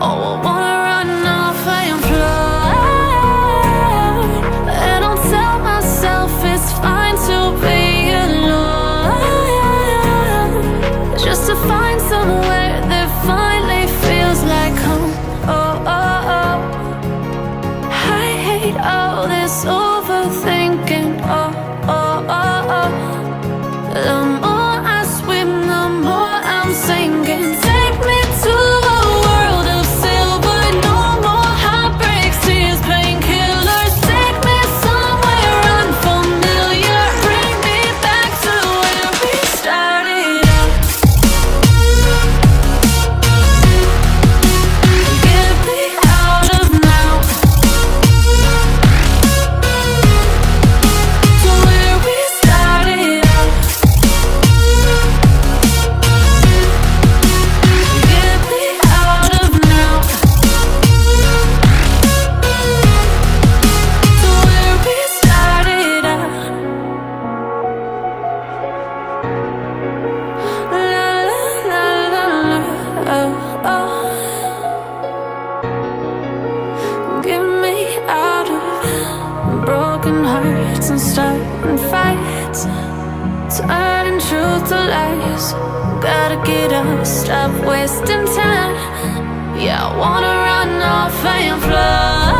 Oh, I wanna run off and fly. And I'll tell myself it's fine to be alone, just to find somewhere that finally feels like home. Oh, oh, oh. I hate all this overthinking. Oh, oh, oh, oh. The more I swim, the more I'm sinking. Take me to a world of silver. No more heartbreaks, tears, painkillers. Take me somewhere unfamiliar. Bring me back to where we started out. Get me out of now, to where we started out. Get me out of now, to where we started out. La la la la la, oh, oh. Get me out of broken hearts and starting fights, turning truth to lies. Gotta get up, stop wasting time. Yeah, I wanna run off and fly.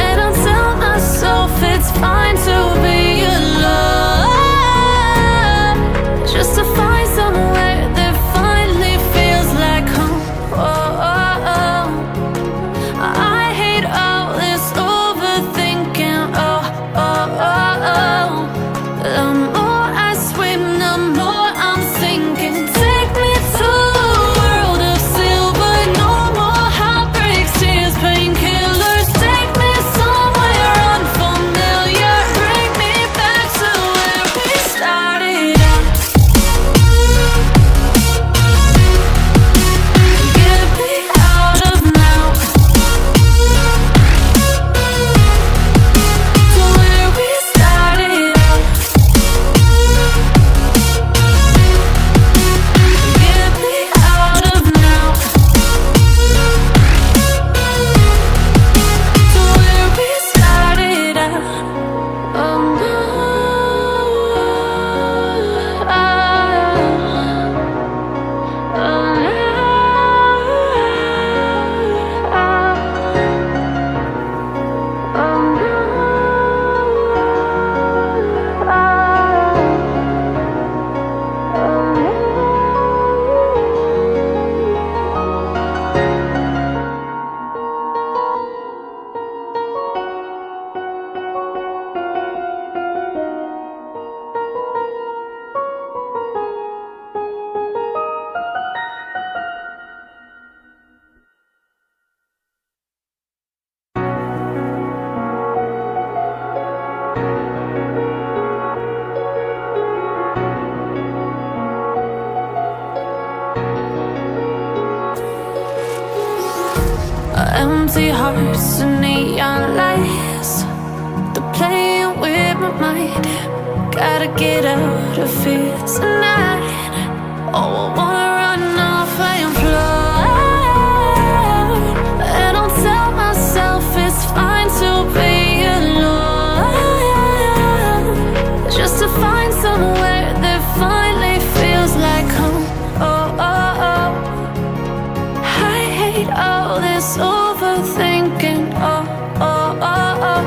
And I'll tell myself it's fine to be alone, just to find somewhere that finally feels like home. Oh, oh, oh. I hate all this overthinking. Oh, oh, oh, oh. The more I swim, the more I'm sinking. Take me to a world of silver. No more heartbreaks, tears, painkillers. Take me somewhere unfamiliar. Bring me back to where we started out. Get me out of now, to where we started out. Get me out of now, to where we started out. Oh no, oh, empty hearts and neon lights, they're playing with my mind. Gotta get out of here tonight. Oh, I wanna run off and fly. And I'll tell myself it's fine to be alone, just to find somewhere that finally feels like home. Oh, oh, oh. I hate all this overthinking. Oh, oh, oh, oh.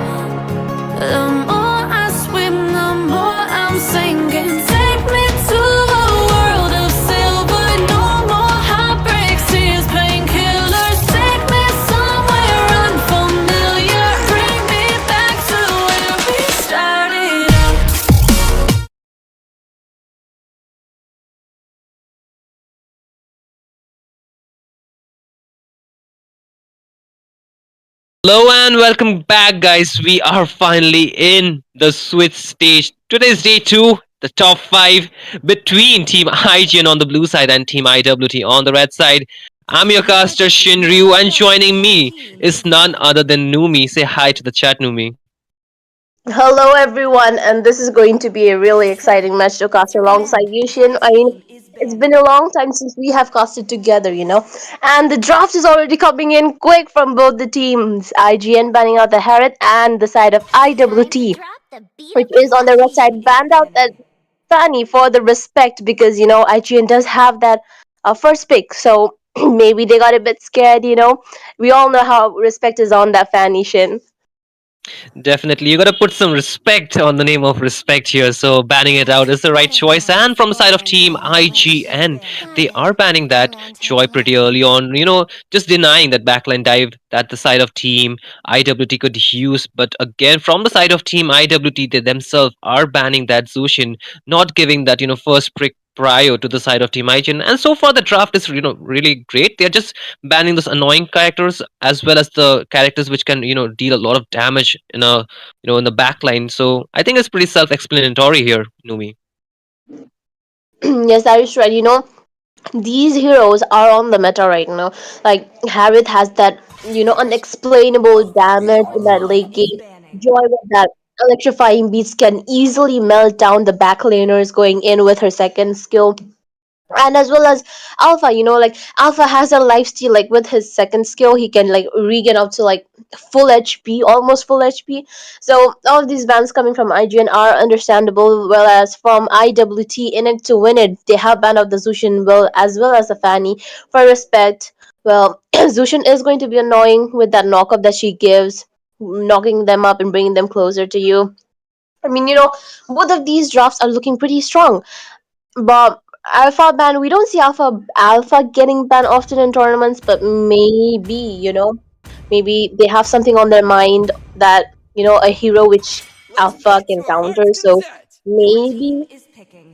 The more I swim, the more I'm sinking. Take me to a world of silver. No more heartbreaks, tears, painkillers. Take me somewhere unfamiliar. Bring me back to where we started out. Hello and welcome back, guys. We are finally in the switch stage. Today's day two, the top five between Team IGN on the blue side and Team IWT on the red side. I'm your caster Shinryu, and joining me is none other than Numi. Say hi to the chat, Numi. Hello, everyone, and this is going to be a really exciting match to cast alongside Yushin. I mean, It's been a long time since we have casted together. And the draft is already coming in quick from both the teams. IGN banning out the Herod and the side of IWT, which is on the red side, banned out that Fanny for the respect because IGN does have that first pick. So maybe they got a bit scared. We all know how respect is on that Fanny Shin. Definitely, you got to put some respect on the name of respect here. So banning it out is the right choice. And from the side of Team IGN, they are banning that Joy pretty early on. Just denying that backline dive that the side of Team IWT could use. But again, from the side of Team IWT, they themselves are banning that Zushin, not giving that first prick prior to the side of Team IGN. And so far, the draft is really great. They're just banning those annoying characters as well as the characters which can deal a lot of damage in the back line. So I think it's pretty self-explanatory here, Numi. Yes, that is right. These heroes are on the meta right now. Like Harith has that unexplainable damage in that late game. Joy with that electrifying beats can easily melt down the back laners going in with her second skill, and as well as Alpha. Alpha has a lifesteal. Like with his second skill, he can like regen up to like full HP, almost full HP. So all of these bans coming from IGN are understandable, whereas from IWT, in it to win it, they have banned out the Zushin, as well as the Fanny for respect. Well, Zushin is going to be annoying with that knock up that she gives, knocking them up and bringing them closer to you. I mean, both of these drafts are looking pretty strong. But alpha ban, we don't see alpha getting banned often in tournaments, but maybe they have something on their mind that a hero which alpha can counter. So maybe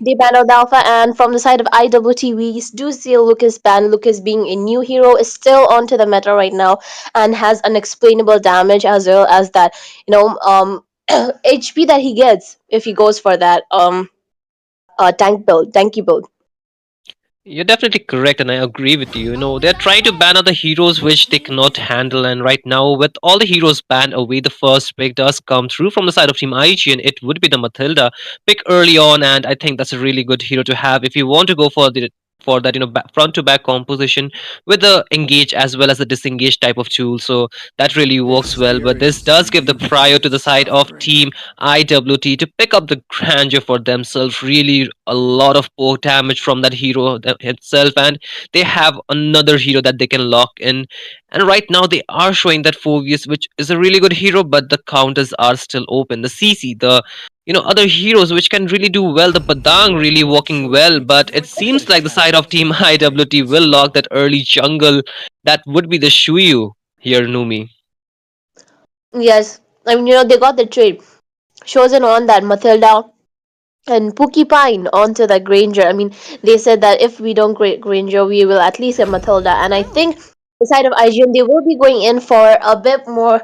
they ban out the alpha. And from the side of IWT, we do see Lucas ban. Lucas being a new hero is still onto the meta right now and has unexplainable damage as well as that HP that he gets if he goes for that tanky build. You're definitely correct, and I agree with you. They're trying to ban other heroes which they cannot handle, and right now, with all the heroes banned away, the first pick does come through from the side of Team IG, and it would be the Matilda pick early on, and I think that's a really good hero to have if you want to go for that front to back composition with the engage as well as the disengage type of tool. So that really works well. But this does give the prior to the side of Team IWT to pick up the grandeur for themselves. Really, a lot of poor damage from that hero itself, and they have another hero that they can lock in. And right now, they are showing that Phobius, which is a really good hero, but the counters are still open. The CC, the other heroes which can really do well, the Padang really working well, but it seems like the side of Team IWT will lock that early jungle. That would be the Shuyu here, Numi. Yes, they got the trade. Chosen on that Matilda and Pookie Pine onto the Granger. I mean, they said that if we don't create Granger, we will at least get Matilda. And I think the side of IGN, they will be going in for a bit more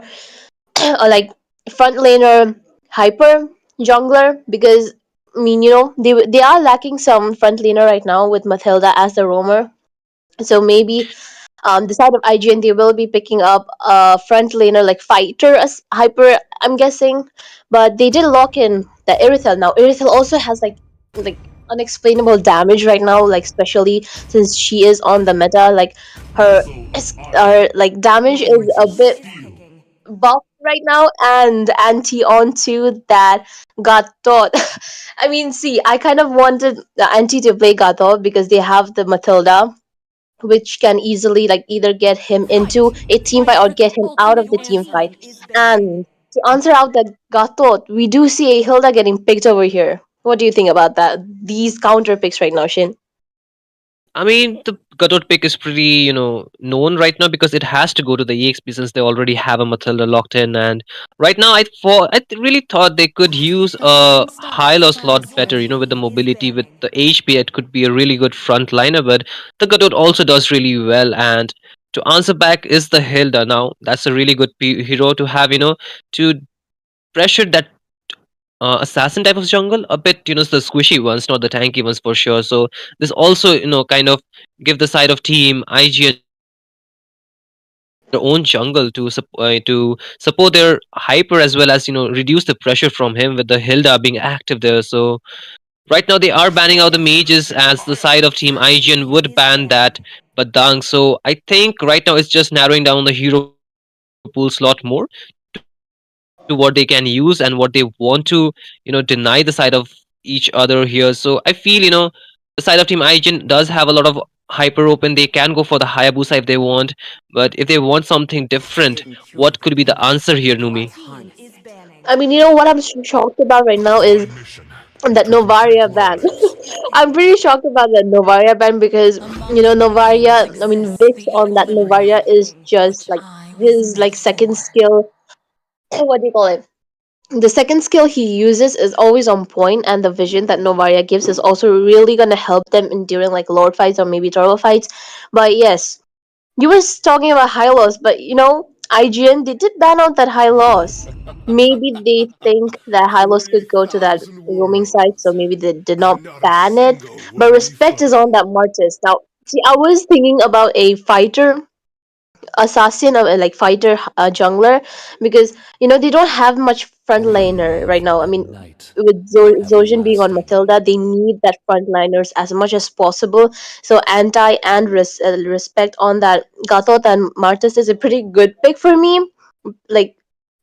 like front laner hyper jungler because they are lacking some front laner right now with Matilda as the roamer. So maybe the side of IGN, they will be picking up a front laner like fighter as hyper, I'm guessing. But they did lock in the Irithel. Now Irithel also has like unexplainable damage right now, like especially since she is on the meta. Like her her like damage is a bit buff right now, and anti onto that Gatot. I mean, see, I kind of wanted the anti to play Gatot because they have the Matilda, which can easily like either get him into a team fight or get him out of the team fight. And to answer out that Gatot, we do see a Hilda getting picked over here. What do you think about that? These counter picks right now, Shin. I mean, the Godot pick is pretty, known right now because it has to go to the EXP since they already have a Matilda locked in. And right now, really thought they could use a Hylo slot better, with the mobility, with the HP. It could be a really good front liner, but the Godot also does really well. And to answer back is the Hilda. Now, that's a really good hero to have, to pressure that assassin type of jungle a bit, the squishy ones, not the tanky ones for sure. So this also kind of give the side of Team IG their own jungle to support their hyper as well as reduce the pressure from him with the Hilda being active there. So Right now, they are banning out the mages as the side of Team IGN would ban that Badang. So I think right now it's just narrowing down the hero pools a lot more to what they can use and what they want to, deny the side of each other here. So I feel, the side of Team IGN does have a lot of hyper open. They can go for the Hayabusa if they want, but if they want something different, what could be the answer here, Numi? I mean, you know what I'm shocked about right now is that Novaria ban. I'm pretty shocked about that Novaria ban because Novaria. I mean, Vix on that Novaria is just like his like second skill. What do you call it? The second skill he uses is always on point, and the vision that Novaria gives is also really gonna help them in during like lord fights or maybe turtle fights. But yes, you were talking about high loss, but IGN they did ban out that high loss. Maybe they think that high loss could go to that roaming site, so maybe they did not ban it. But respect is on that Martis. Now, see, I was thinking about a fighter assassin or like fighter jungler because they don't have much frontliner right now. I mean, with Zojin being on Matilda, they need that frontliners as much as possible. So anti and respect on that Gatot and Martis is a pretty good pick for me. Like,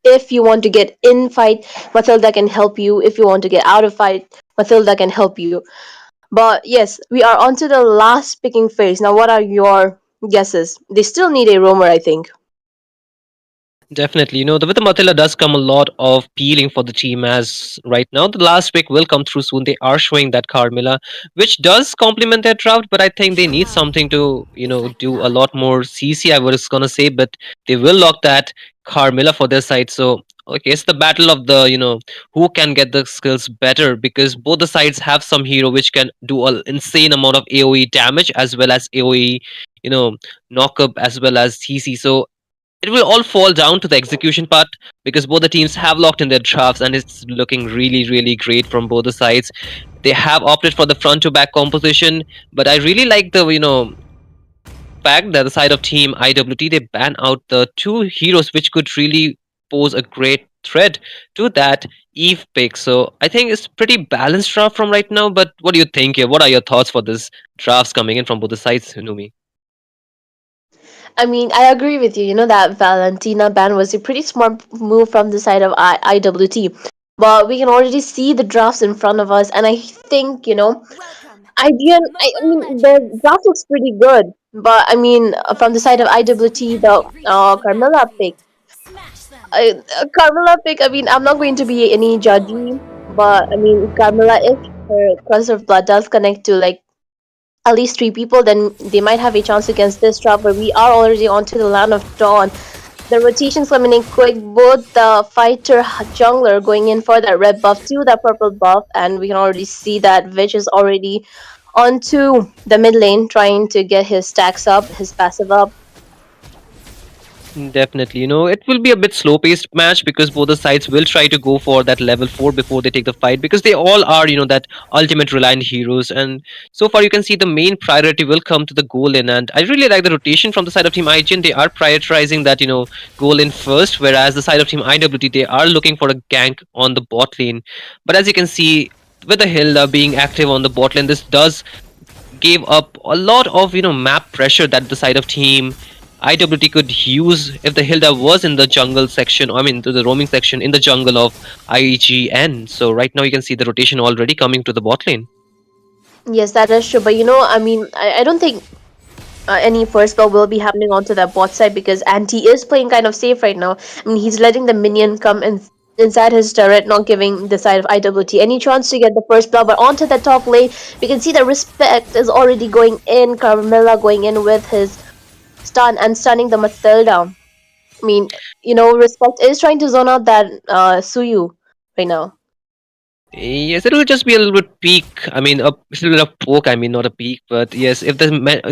if you want to get in fight, Matilda can help you. If you want to get out of fight, Matilda can help you. But yes, we are on to the last picking phase. Now, what are your guesses? They still need a roamer, I think. Definitely. The with the Matilda does come a lot of peeling for the team as right now. The last pick will come through soon. They are showing that Carmilla, which does complement their draft, but I think they need something to, do a lot more CC, I was gonna say, but they will lock that Carmilla for their side. So okay, it's the battle of the, who can get the skills better because both the sides have some hero which can do an insane amount of AoE damage as well as AoE, you know, knock up as well as CC. So it will all fall down to the execution part because both the teams have locked in their drafts and it's looking really, really great from both the sides. They have opted for the front to back composition, but I really like the fact that the side of team IWT they ban out the two heroes which could really pose a great threat to that Eve pick. So I think it's pretty balanced draft from right now. But what do you think here? What are your thoughts for this drafts coming in from both the sides, Numi? I mean, I agree with you. You know that Valentina ban was a pretty smart move from the side of IWT. But we can already see the drafts in front of us, and I think IGN. I mean, the draft looks pretty good, but I mean, from the side of IWT, the Carmilla pick. Carmilla pick. I mean, I'm not going to be any judgy, but I mean, Carmilla, if her curse of blood does connect to like at least three people, then they might have a chance against this drop. But we are already onto the land of dawn. The rotations coming in quick. Both the fighter jungler going in for that red buff to that purple buff, and we can already see that Vich is already onto the mid lane trying to get his stacks up, his passive up. Definitely. It will be a bit slow paced match because both the sides will try to go for that level 4 before they take the fight because they all are, that ultimate reliant heroes. And so far, you can see the main priority will come to the goal in. And I really like the rotation from the side of Team IGN. They are prioritizing that, goal in first, whereas the side of Team IWT, they are looking for a gank on the bot lane. But as you can see, with the Hilda being active on the bot lane, this does gave up a lot of map pressure that the side of team IWT could use if the Hilda was in the jungle section, I mean to the roaming section in the jungle of IGN. So right now you can see the rotation already coming to the bot lane. Yes, that is true. But I mean, I don't think any first blow will be happening onto that bot side because Anti is playing kind of safe right now. I mean, he's letting the minion come in inside his turret, not giving the side of IWT any chance to get the first blow. But onto the top lane, we can see that Respect is already going in. Carmilla going in with his stun and stunning the Matilda. I mean, Respect is trying to zone out that Suyu right now. Yes, it will just be a little bit peak. I mean, a little bit of poke. I mean, not a peak, but yes, if the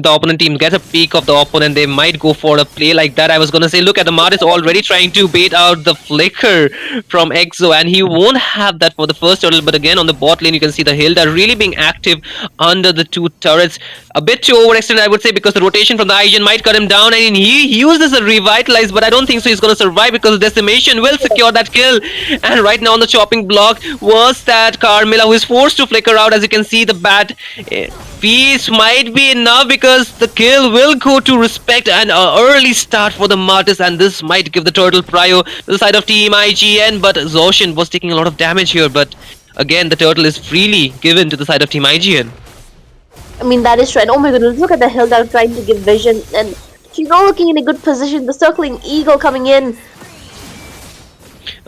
opponent team gets a peek of the opponent, they might go for a play like that. I was gonna say, look at the Martis already trying to bait out the flicker from Exo, and he won't have that for the first turtle. But again, on the bot lane, you can see the Hilda really being active under the two turrets. A bit too overextended, I would say, because the rotation from the IGN might cut him down. And he uses a revitalize, but I don't think so. He's gonna survive because the decimation will secure that kill. And right now on the chopping block was that Carmilla, who is forced to flicker out. As you can see, the bat piece might be enough because the kill will go to Respect, and an early start for the Martis, and this might give the turtle prio to the side of Team IGN. But ZOHUNT was taking a lot of damage here, but again, the turtle is freely given to the side of Team IGN. I mean, that is true. And oh my goodness, look at the Hilda trying to give vision, and she's not looking in a good position. The circling eagle coming in.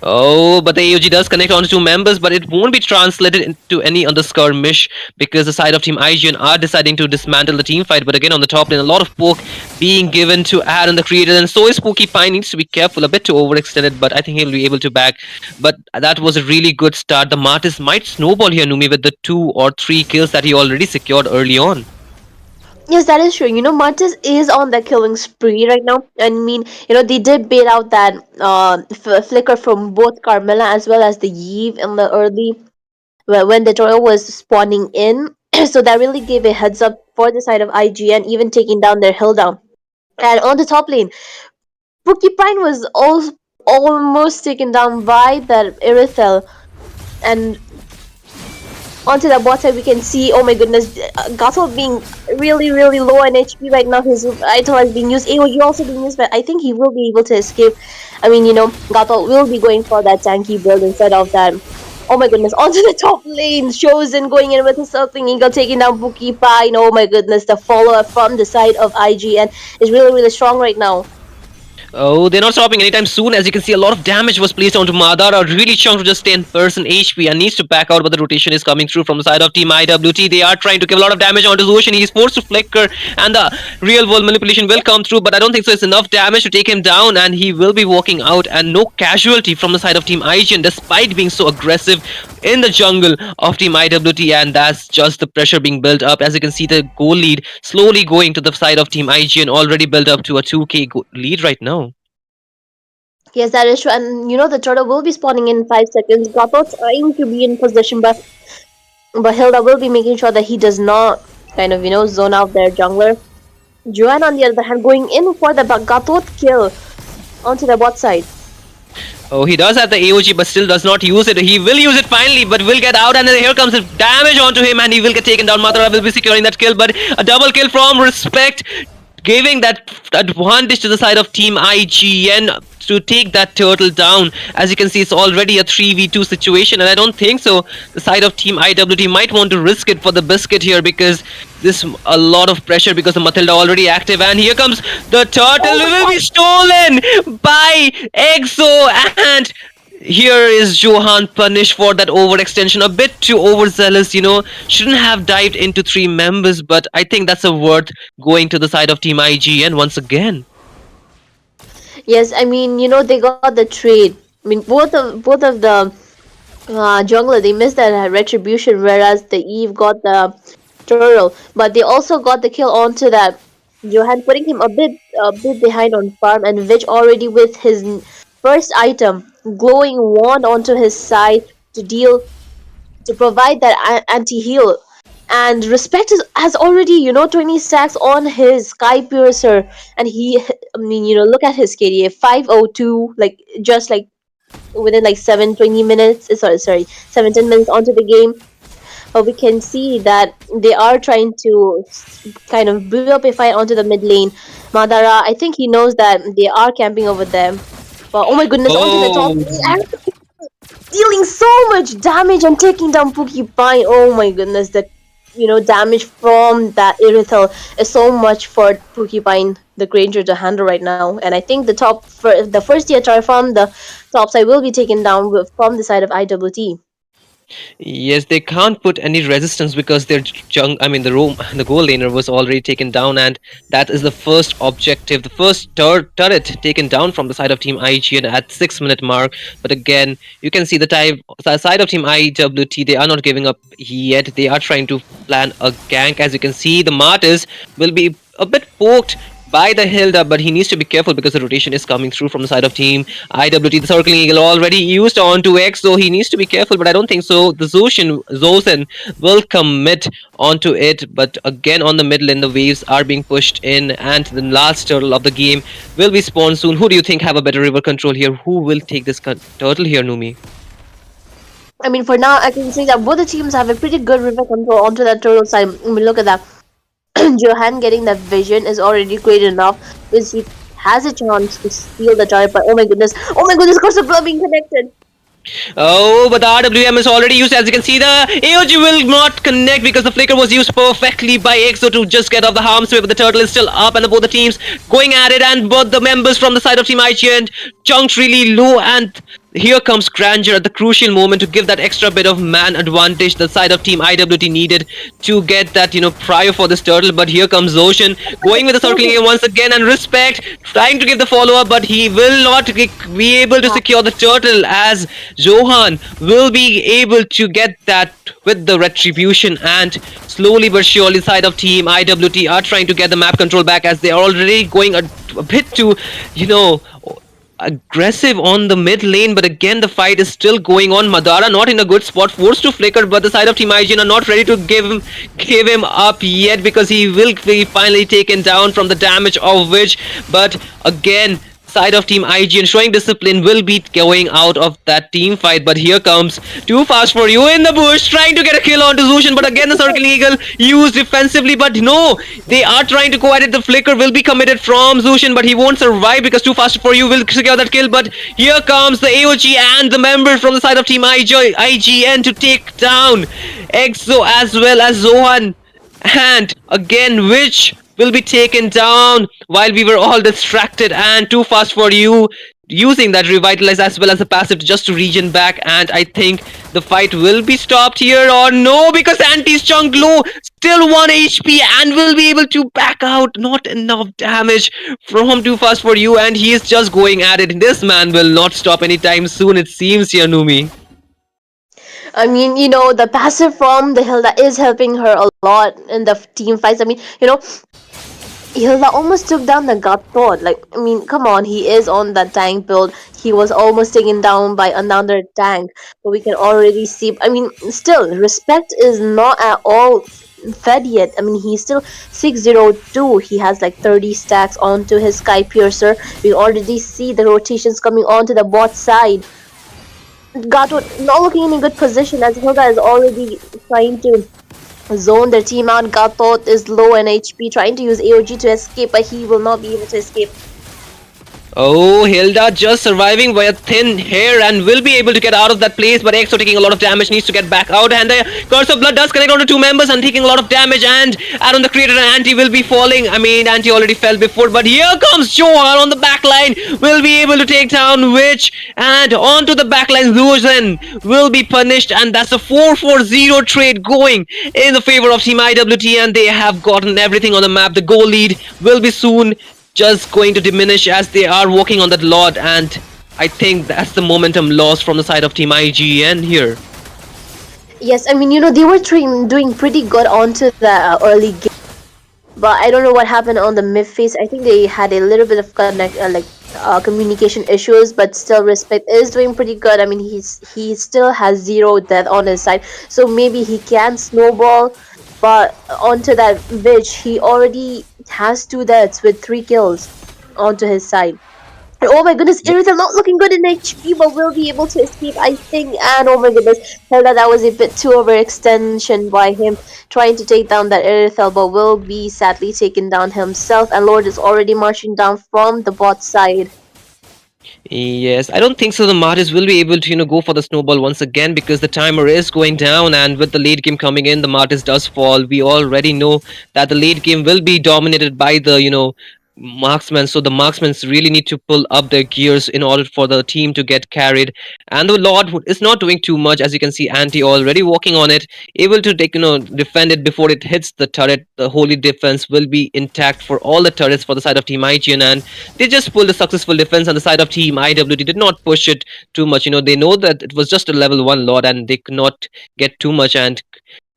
Oh, but the AOG does connect onto two members, but it won't be translated into any other skirmish because the side of Team IGN are deciding to dismantle the team fight. But again, on the top lane, a lot of poke being given to Aaron the creator, and so is Pokipine. Needs to be careful, a bit too overextended, but I think he'll be able to back. But that was a really good start. The Martis might snowball here, Numi, with the 2 or 3 kills that he already secured early on. Yes, that is true. You know, Martis is on the killing spree right now. I mean, you know, they did bait out that flicker from both Carmilla as well as the Eve in the early when the Toro was spawning in. So that really gave a heads up for the side of IGN, even taking down their hill down. And on the top lane, Pokipine was almost taken down by that Irithel. And onto the bot side, we can see, oh my goodness, Gato being really low on HP right now. His item has been used, AOE also being used, but I think he will be able to escape. I mean, you know, Gato will be going for that tanky build instead of that. Oh my goodness, onto the top lane, Chosen going in with a circling eagle, taking down Pokipine. Oh my goodness, the follow-up from the side of IGN is really strong right now. Oh, they're not stopping anytime soon. As you can see, a lot of damage was placed onto Madara, really strong to just 10% HP, and needs to back out, but the rotation is coming through from the side of Team IWT. They are trying to give a lot of damage onto ZOHUNT. He's forced to flicker, and the real world manipulation will come through, but I don't think so. It's enough damage to take him down, and he will be walking out, and no casualty from the side of Team IGN, despite being so aggressive in the jungle of Team IWT, and that's just the pressure being built up. As you can see, the goal lead slowly going to the side of Team IGN, already built up to a 2k lead right now. Yes, that is true. And you know, the turtle will be spawning in 5 seconds. Gato trying to be in position, but Hilda will be making sure that he does not kind of, you know, zone out their jungler. Joanne, on the other hand, going in for the Gato kill onto the bot side. Oh, he does have the AOG, but still does not use it. He will use it finally, but will get out, and then here comes the damage onto him, and he will get taken down. Madara will be securing that kill, but a double kill from Respect, giving that advantage to the side of Team IGN to take that turtle down. As you can see, it's already a 3v2 situation, and I don't think so the side of Team IWT might want to risk it for the biscuit here, because this a lot of pressure because the Matilda already active, and here comes the turtle. Will be stolen by EXO, and here is ZOHUNT punished for that overextension. A bit too overzealous, you know. Shouldn't have dived into 3 members, but I think that's a worth going to the side of Team IGN once again. Yes, I mean, you know, they got the trade. I mean, both of the jungler, they missed that retribution, whereas the Eve got the turtle. But they also got the kill onto that Johan, putting him a bit behind on farm, and Vich already with his first item, glowing wand onto his side to provide that anti-heal. And Respect has already, you know, 20 stacks on his Sky Piercer, and he, I mean, you know, look at his KDA 502, like just like within like 20 minutes. Sorry, 17 minutes onto the game. But we can see that they are trying to kind of brew up a fight onto the mid lane. Madara, I think he knows that they are camping over there. But oh my goodness, onto the top lane, dealing so much damage and taking down Pokipine. Oh my goodness, the damage from that Irithel is so much for Pokipine, the Granger, to handle right now. And I think the first tier tower from the top side will be taken down from the side of IWT. Yes, they can't put any resistance because their the goal laner was already taken down, and that is the first objective, the first turret taken down from the side of Team IGN at 6-minute mark. But again, you can see the side of Team IWT, they are not giving up yet. They are trying to plan a gank. As you can see, the Martyrs will be a bit poked by the Hilda, but he needs to be careful because the rotation is coming through from the side of Team IWT. The Circling Eagle already used onto X, so he needs to be careful, but I don't think so. The Zosen will commit onto it, but again on the mid lane, the waves are being pushed in, and the last turtle of the game will be spawned soon. Who do you think have a better river control here? Who will take this turtle here, Numi? I mean, for now, I can say that both the teams have a pretty good river control onto that turtle side. I mean, look at that. Johan getting that vision is already great enough because he has a chance to steal the turret. But oh my goodness, got the being connected. Oh, but the RWM is already used. As you can see, the AOG will not connect because the flicker was used perfectly by EXO to just get off the harm's way. But the turtle is still up, and both the teams going at it. And both the members from the side of Team IGN chunked really low. And here comes Grandeur at the crucial moment to give that extra bit of man advantage the side of Team IWT needed to get that, prior for this turtle. But here comes Ocean going with the circling game once again, and Respect trying to give the follow up, but he will not be able to secure the turtle as Zohan will be able to get that with the retribution. And slowly but surely side of Team IWT are trying to get the map control back as they are already going a bit too, you know, aggressive on the mid lane. But again, the fight is still going on. Madara not in a good spot, forced to flicker, but the side of Team IGN are not ready to give him up yet because he will be finally taken down from the damage of which. But again, side of Team IGN showing discipline will be going out of that team fight. But here comes Too Fast For You in the bush trying to get a kill onto Zushin, but again the circling eagle used defensively. But no, they are trying to go at it. The flicker will be committed from Zushin, but he won't survive because Too Fast For You will secure that kill. But here comes the AOG and the members from the side of Team IGN to take down EXO as well as Zohan, and again which will be taken down while we were all distracted. And Too Fast For You using that revitalize as well as a passive just to regen back. And I think the fight will be stopped here, or no, because Anti's chunk low, still 1 HP and will be able to back out. Not enough damage from Too Fast For You, and he is just going at it. This man will not stop anytime soon, it seems, Yanumi. I mean, the passive from the Hilda is helping her a lot in the team fights. I mean, Hilda almost took down the gut thought. Like, I mean, come on, he is on that tank build. He was almost taken down by another tank. But we can already see. I mean, still, Respect is not at all fed yet. I mean, he's still 602. He has like 30 stacks onto his Sky Piercer. We already see the rotations coming onto the bot side. Gato not looking in a good position as Hilda is already trying to zone their team out. Gato is low in HP, trying to use AOG to escape, but he will not be able to escape. Oh, Hilda just surviving by a thin hair and will be able to get out of that place. But EXO taking a lot of damage, needs to get back out. And the Curse of Blood does connect onto two members and taking a lot of damage. And Aaron the Creator and Anti will be falling. I mean, Anti already fell before. But here comes Johan on the backline. Will be able to take down Witch. And onto the backline, Luzen will be punished. And that's a 4-4-0 trade going in the favor of Team IWT. And they have gotten everything on the map. The goal lead will be soon just going to diminish as they are working on that lot, and I think that's the momentum lost from the side of Team IGN here. Yes, I mean, they were doing pretty good onto the early game, but I don't know what happened on the mid phase. I think they had a little bit of communication issues, but still Respect is doing pretty good. I mean, he still has 0 death on his side, so maybe he can snowball. But onto that Witch, he already has 2 deaths with 3 kills onto his side. And oh my goodness, Irithel not looking good in HP, but will be able to escape, I think. And oh my goodness, Hilda, that was a bit too overextension by him trying to take down that Irithel, but will be sadly taken down himself. And Lord is already marching down from the bot side. Yes, I don't think so. The Martis will be able to, go for the snowball once again because the timer is going down, and with the late game coming in, the Martis does fall. We already know that the late game will be dominated by the, marksmen. So the marksmen really need to pull up their gears in order for the team to get carried. And the Lord is not doing too much, as you can see. Anti already working on it, able to take, defend it before it hits the turret. The holy defense will be intact for all the turrets for the side of Team IGN, and they just pulled a successful defense on the side of Team IWT. Did not push it too much. They know that it was just a level 1 Lord and they could not get too much, and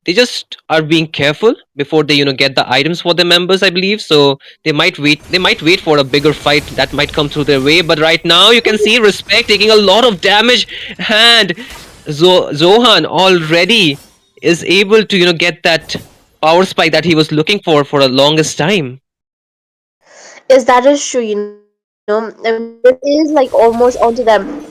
they just are being careful before they get the items for their members, I believe. So they might wait for a bigger fight that might come through their way. But right now you can see Respect taking a lot of damage, and Zohan already is able to get that power spike that he was looking for a longest time. Yes, that is true. I mean, it is like almost onto them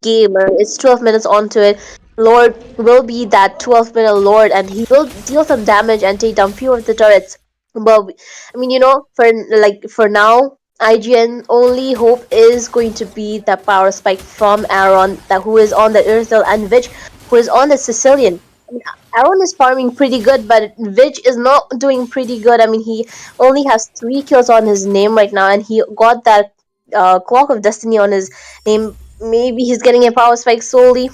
game. It's 12 minutes onto it. Lord will be that 12-minute Lord, and he will deal some damage and take down few of the turrets. But I mean, for now, IGN only hope is going to be the power spike from Aaron, that who is on the Earthel, and Vich, who is on the Sicilian. I mean, Aaron is farming pretty good, but Vich is not doing pretty good. I mean, he only has 3 kills on his name right now, and he got that Clock of Destiny on his name. Maybe he's getting a power spike slowly.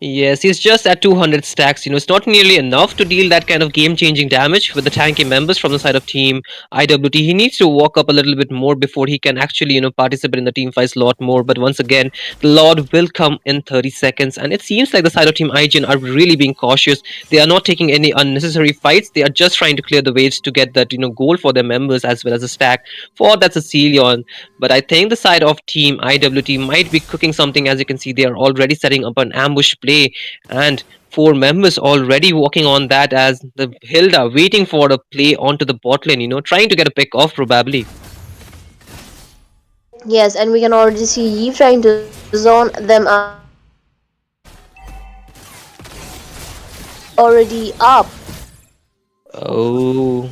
Yes, he's just at 200 stacks. It's not nearly enough to deal that kind of game-changing damage with the tanky members from the side of Team IWT. He needs to walk up a little bit more before he can actually, participate in the team fights a lot more. But once again, the Lord will come in 30 seconds, and it seems like the side of Team IGN are really being cautious. They are not taking any unnecessary fights. They are just trying to clear the waves to get that, goal for their members as well as a stack for that Cecilion. But I think the side of Team IWT might be cooking something. As you can see, they are already setting up an ambush play, and 4 members already working on that as the Hilda waiting for a play onto the bot lane, trying to get a pick off probably. Yes, and we can already see Eve trying to zone them out. Already up. Oh,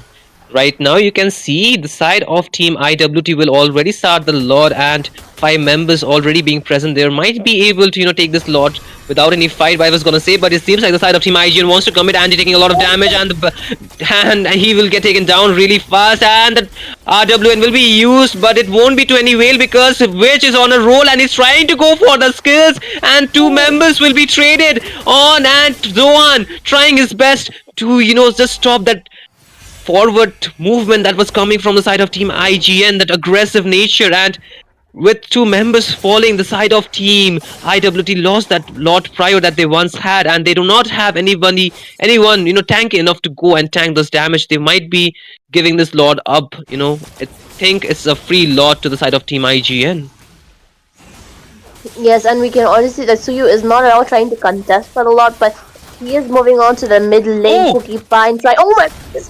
right now you can see the side of Team IWT will already start the Lord, and 5 members already being present there might be able to take this Lord without any fight, I was gonna say. But it seems like the side of Team IGN wants to commit, and taking a lot of damage, and he will get taken down really fast, and the RWN will be used, but it won't be to any avail because Witch is on a roll and he's trying to go for the skills, and 2 members will be traded on, and Zohan trying his best to just stop that forward movement that was coming from the side of Team IGN, that aggressive nature. And with 2 members falling, the side of Team IWT lost that Lord Prior that they once had, and they do not have anyone tanky enough to go and tank this damage. They might be giving this Lord up. I think it's a free Lord to the side of Team IGN. Yes, and we can already see that Suyu is not at all trying to contest for a lot, but he is moving on to the mid lane. Oh! Porcupine try. Oh my goodness.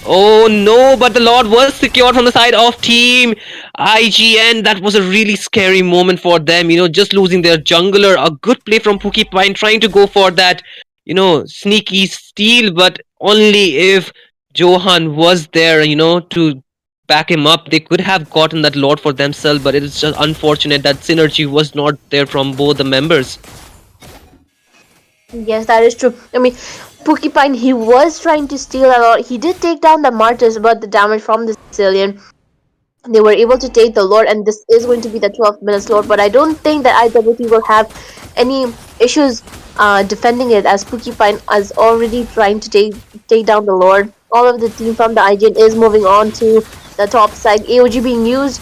Oh no, but the Lord was secured from the side of Team IGN. That was a really scary moment for them, just losing their jungler. A good play from Porcupine trying to go for that, sneaky steal, but only if Johan was there, to back him up. They could have gotten that Lord for themselves, but it is just unfortunate that synergy was not there from both the members. Yes, that is true. I mean, Porcupine, he was trying to steal a lot. He did take down the Martyrs, but the damage from the Sicilian, they were able to take the Lord, and this is going to be the 12 minutes Lord. But I don't think that IWT will have any issues defending it, as Porcupine is already trying to take down the Lord. All of the team from the IGN is moving on to the top side. AOG being used.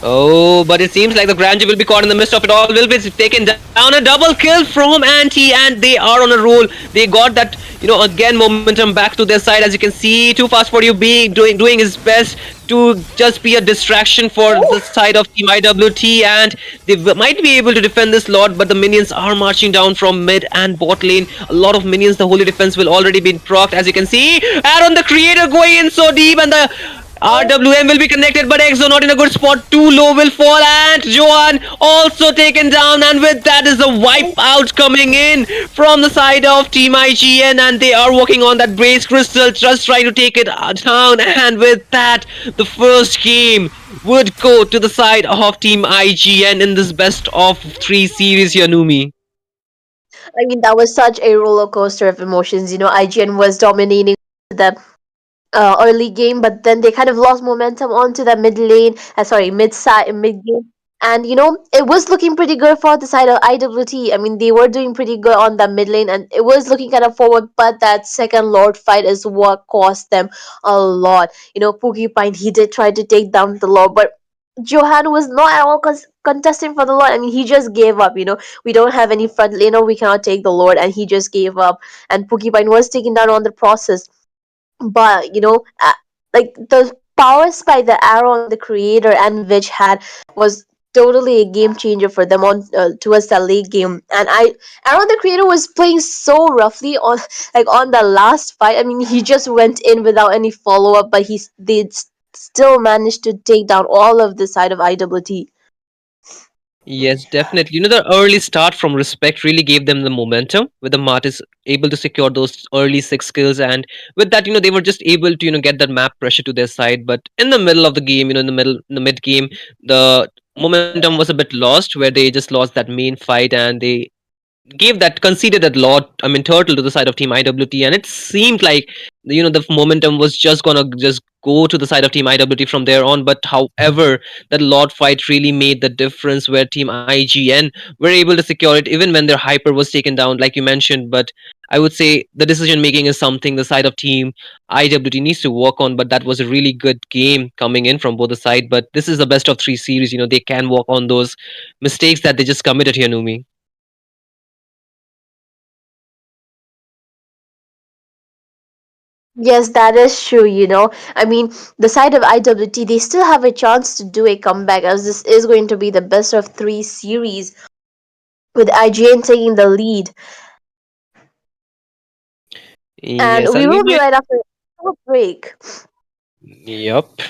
Oh, but it seems like the Grandeur will be caught in the midst of it all. Will be taken down. A double kill from Anti, and they are on a roll. They got that, again momentum back to their side. As you can see, Too Fast for You being doing his best to just be a distraction for the side of Team IWT, and they might be able to defend this Lord, but the minions are marching down from mid and bot lane. A lot of minions. The holy defense will already be procced, as you can see. Aaron the Creator going in so deep, and the RWM will be connected, but Exo not in a good spot. Too low will fall, and Johan also taken down. And with that is a wipe out coming in from the side of Team IGN, and they are working on that Brace Crystal, just trying to take it down. And with that, the first game would go to the side of Team IGN in this best of 3 series, Yanumi. I mean, that was such a roller coaster of emotions. IGN was dominating the early game, but then they kind of lost momentum onto the mid lane. Mid game, and it was looking pretty good for the side of IWT. I mean, they were doing pretty good on the mid lane, and it was looking kind of forward. But that second Lord fight is what cost them a lot. Porcupine, he did try to take down the Lord, but Johan was not at all contesting for the Lord. I mean, he just gave up. We don't have any front laner, we cannot take the Lord, and he just gave up. And Porcupine was taken down on the process. But like the powers by the Arrow, the Creator, and Witch had was totally a game changer for them on towards the late game. And Arrow the Creator was playing so roughly on on the last fight. I mean, he just went in without any follow up, but they still managed to take down all of the side of IWT. Yes, definitely. The early start from respect really gave them the momentum, with the Martis able to secure those early six kills, and with that, they were just able to, get that map pressure to their side. But in the middle of the game, in the mid game, the momentum was a bit lost, where they just lost that main fight, and they gave that conceded that lot, I mean, turtle to the side of team IWT, and it seemed like the momentum was just gonna just go to the side of team IWT from there on. But however, that lot fight really made the difference, where team IGN were able to secure it even when their hyper was taken down, like you mentioned. But I would say the decision making is something the side of team IWT needs to work on. But that was a really good game coming in from both the side. But this is the best of three series. They can work on those mistakes that they just committed here, Numi. Yes, that is true, I mean, the side of IWT, they still have a chance to do a comeback, as this is going to be the best of three series with IGN taking the lead. And Yes, we and we will be might. right after a break. Yep.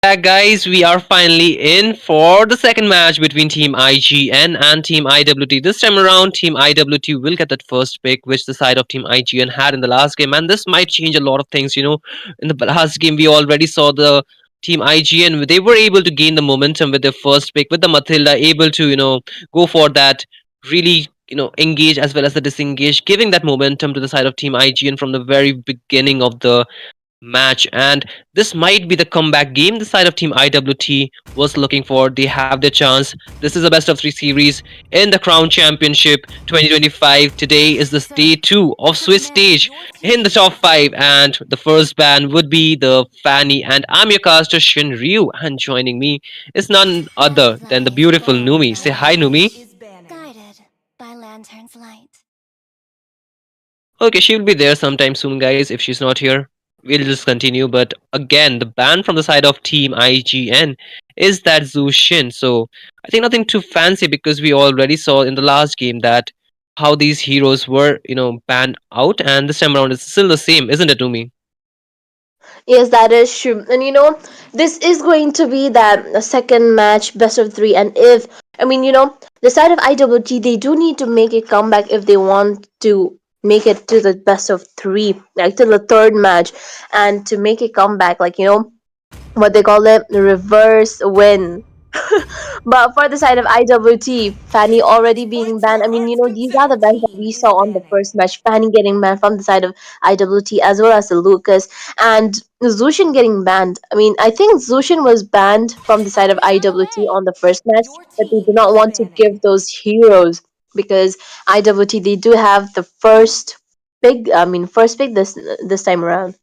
Back, guys. We are finally in for the second match between Team IGN and Team IWT. This time around, Team IWT will get that first pick, which the side of Team IGN had in the last game, and this might change a lot of things. In the last game, we already saw the Team IGN. They were able to gain the momentum with their first pick, with the Matilda able to go for that really engage as well as the disengage, giving that momentum to the side of Team IGN from the very beginning of the match, and this might be the comeback game the side of Team IWT was looking for. They have their chance. This is a best of three series in the Crown Championship 2025. Today is the day two of Swiss stage in the top five, and the first band would be the Fanny. And I'm your caster Shin Ryu, and joining me is none other than the beautiful Numi. Say hi, Numi. Guided by lantern's light. Okay, she'll be there sometime soon, guys. If she's not here, we'll just continue. But again, the ban from the side of Team IGN is that Zhu Shin. So I think nothing too fancy because we already saw in the last game that how these heroes were, banned out, and this time around it's still the same, isn't it, Numi? Yes, that is true. And this is going to be that second match, best of three. And if, the side of IWT, they do need to make a comeback if they want to make it to the best of three, like to the third match, and to make a comeback, like, what they call it, reverse win. But for the side of IWT, Fanny already being banned. I mean, these are the bans that we saw on the first match. Fanny getting banned from the side of IWT, as well as the Lucas, and Zushin getting banned. I mean, I think Zushin was banned from the side of IWT on the first match, but they do not want to give those heroes because IWT, they do have the first pick this time around.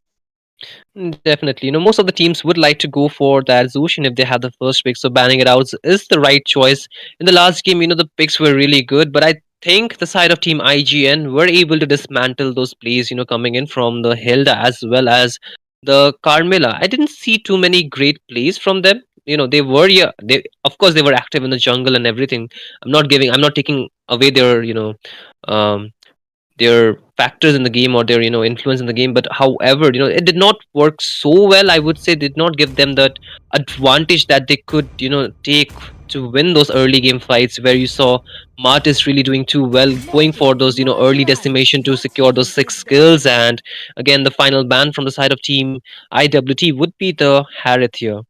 Definitely. Most of the teams would like to go for that Zushin if they have the first pick. So banning it out is the right choice. In the last game, the picks were really good, but I think the side of Team IGN were able to dismantle those plays, coming in from the Hilda as well as the Carmilla. I didn't see too many great plays from them. They were, yeah, they of course they were active in the jungle and everything. I'm not taking away their, um their factors in the game or their influence in the game, but however it did not work so well. I would say did not give them that advantage that they could take to win those early game fights where you saw Martis really doing too well, going for those early decimation to secure those six skills. And again, the final ban from the side of Team IWT would be the Harith here.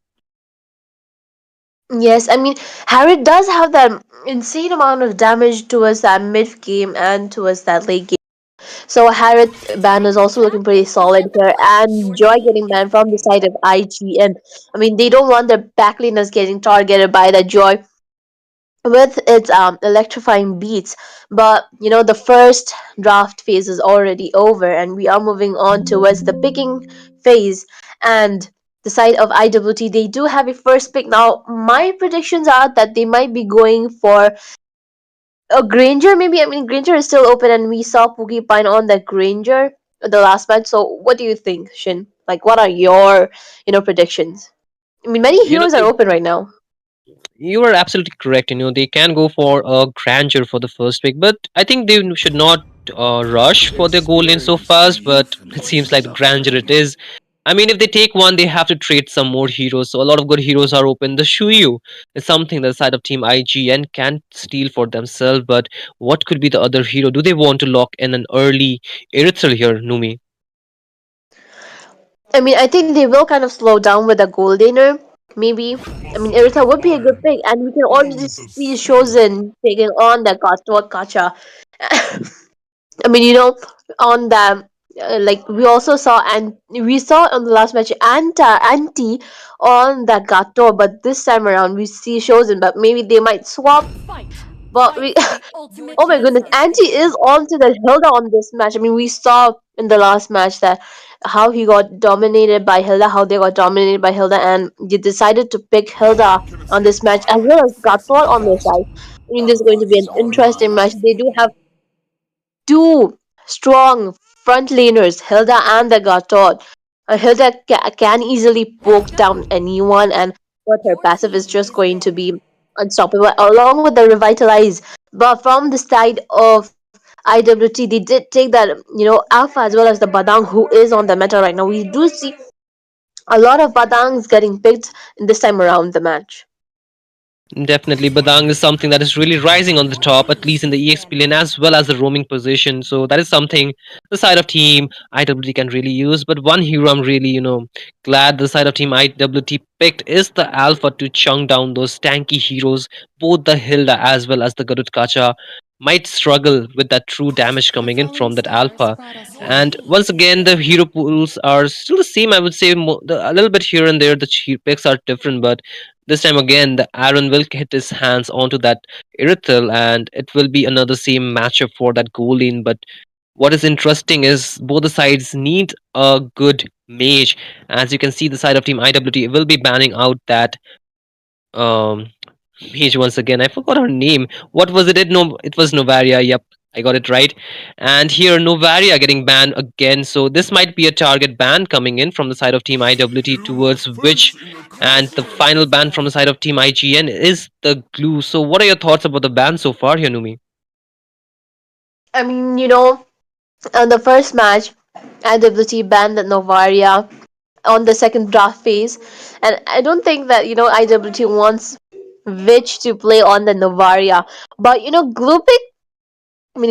Yes, I mean, Harry does have that insane amount of damage towards that mid game and towards that late game. So Harriet ban is also looking pretty solid here, and Joy getting banned from the side of IGN. I mean, they don't want their backliners getting targeted by that Joy with its electrifying beats. But the first draft phase is already over, and we are moving on towards the picking phase. And the side of IWT, they do have a first pick now. My predictions are that they might be going for a Granger, maybe. I mean, Granger is still open, and we saw Pookie Pine on that Granger the last match. So, what do you think, Shin? Like, what are your, predictions? I mean, many you know heroes are open right now. You are absolutely correct. They can go for a grandeur for the first pick, but I think they should not rush for their goal lane so fast. But it seems like the grandeur it is. I mean, if they take one, they have to trade some more heroes. So a lot of good heroes are open. The Shuyu is something that the side of Team IGN can steal for themselves. But what could be the other hero? Do they want to lock in an early Erythral here, Numi? I mean, I think they will kind of slow down with a Goldener, maybe. I mean, Irita would be a good pick, and we can already see Shozen taking on the Gacha. I mean, on the like we also saw, and we saw on the last match anti on that Gato, but this time around we see Shozen, but maybe they might swap. But we, oh my goodness, Anti is on to the Hilda on this match. I mean, we saw in the last match that how he got dominated by Hilda, how they got dominated by Hilda, and they decided to pick Hilda on this match as well as Gator on their side. I mean, this is going to be an interesting match. They do have two strong front laners, Hilda and the Gatot. Hilda can easily poke down anyone, and what her passive is just going to be unstoppable, along with the revitalize. But from the side of IWT, they did take that Alpha as well as the Badang, who is on the meta right now. We do see a lot of Badangs getting picked in this time around the match. Definitely, Badang is something that is really rising on the top, at least in the EXP lane as well as the roaming position. So that is something the side of Team IWT can really use. But one hero I'm really, glad the side of Team IWT picked is the Alpha to chunk down those tanky heroes, both the Hilda as well as the Garut Kacha. might struggle with that true damage coming in from that alpha. And once again, the hero pools are still the same. I would say a little bit here and there. The picks are different, but this time again, the Aaron will get his hands onto that Irithel, and it will be another same matchup for that goal lane. But what is interesting is both the sides need a good mage. As you can see, the side of Team IWT will be banning out that um mage once again. I forgot her name. What was it? It was Novaria. Yep, I got it right. And here Novaria getting banned again. So this might be a target ban coming in from the side of Team IWT towards which, and the final ban from the side of Team IGN is the glue. So what are your thoughts about the ban so far here, Numi? I mean, on the first match, IWT banned the Novaria on the second draft phase, and I don't think that IWT wants Vich to play on the Novaria. But Glue pick,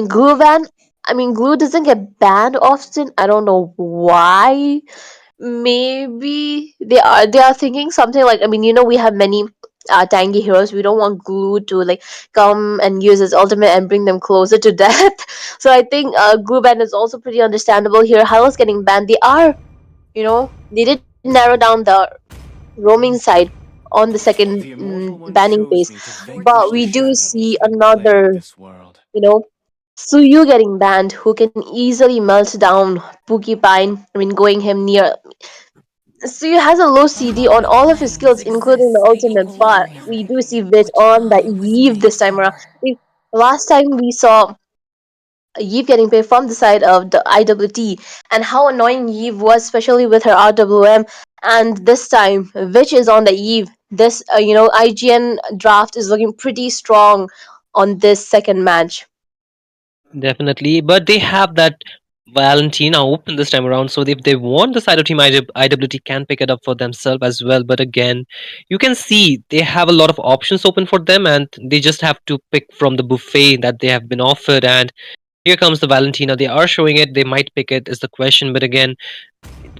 Glue ban. Glue doesn't get banned often. I don't know why. Maybe they are thinking something like, we have many tanky heroes. We don't want Glue to like come and use his ultimate and bring them closer to death. So I think Glue ban is also pretty understandable here. Hylos getting banned. They did narrow down the roaming side on the second banning phase, but we do see another, you know, Suyu getting banned, who can easily melt down Pokipine. Going him near. Suyu has a low CD on all of his skills, including the ultimate, but we do see Vit on that Eve this time around. Last time we saw Eve getting paid from the side of the IWT, and how annoying Eve was, especially with her RWM. And this time, Vich is on the Eve. This, IGN draft is looking pretty strong on this second match. Definitely, but they have that Valentina open this time around. So if they want, the side of Team IWT can pick it up for themselves as well. But again, you can see they have a lot of options open for them, and they just have to pick from the buffet that they have been offered. And here comes the Valentina. They are showing it. They might pick it is the question. But again,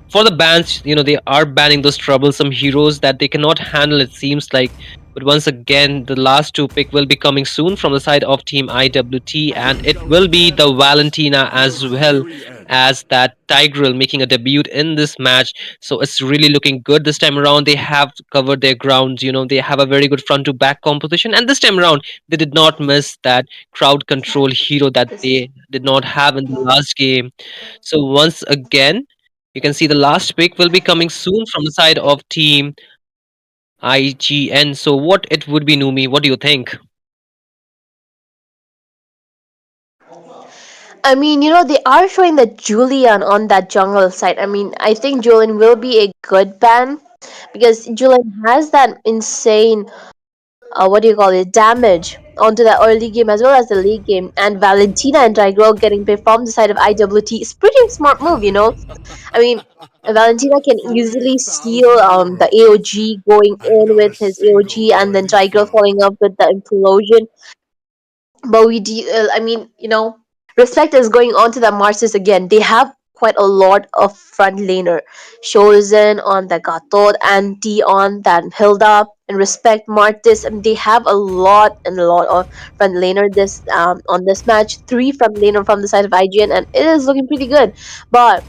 for the bans, they are banning those troublesome heroes that they cannot handle, it seems like. But once again, the last two pick will be coming soon from the side of Team IWT, and it will be the Valentina as well as that Tigreal making a debut in this match. So it's really looking good this time around. They have covered their ground. They have a very good front to back composition, and this time around they did not miss that crowd control hero that they did not have in the last game. So once again, you can see the last pick will be coming soon from the side of Team IGN. So what it would be, Numi? What do you think? They are showing that Julian on that jungle side. I think Julian will be a good ban because Julian has that insane, what do you call it, damage onto the early game as well as the late game. And Valentina and Tigreal getting paid from the side of IWT is pretty smart move. I mean, Valentina can easily steal the AOG going in with his AOG, and then Tigreal following up with the implosion. But respect is going on to the Marses again. They have quite a lot of front laner. Chosen on the Gatot, Anti on that Hilda, and respect Martis. They have a lot and a lot of front laner this on this match. 3 front laner from the side of IGN, and it is looking pretty good. But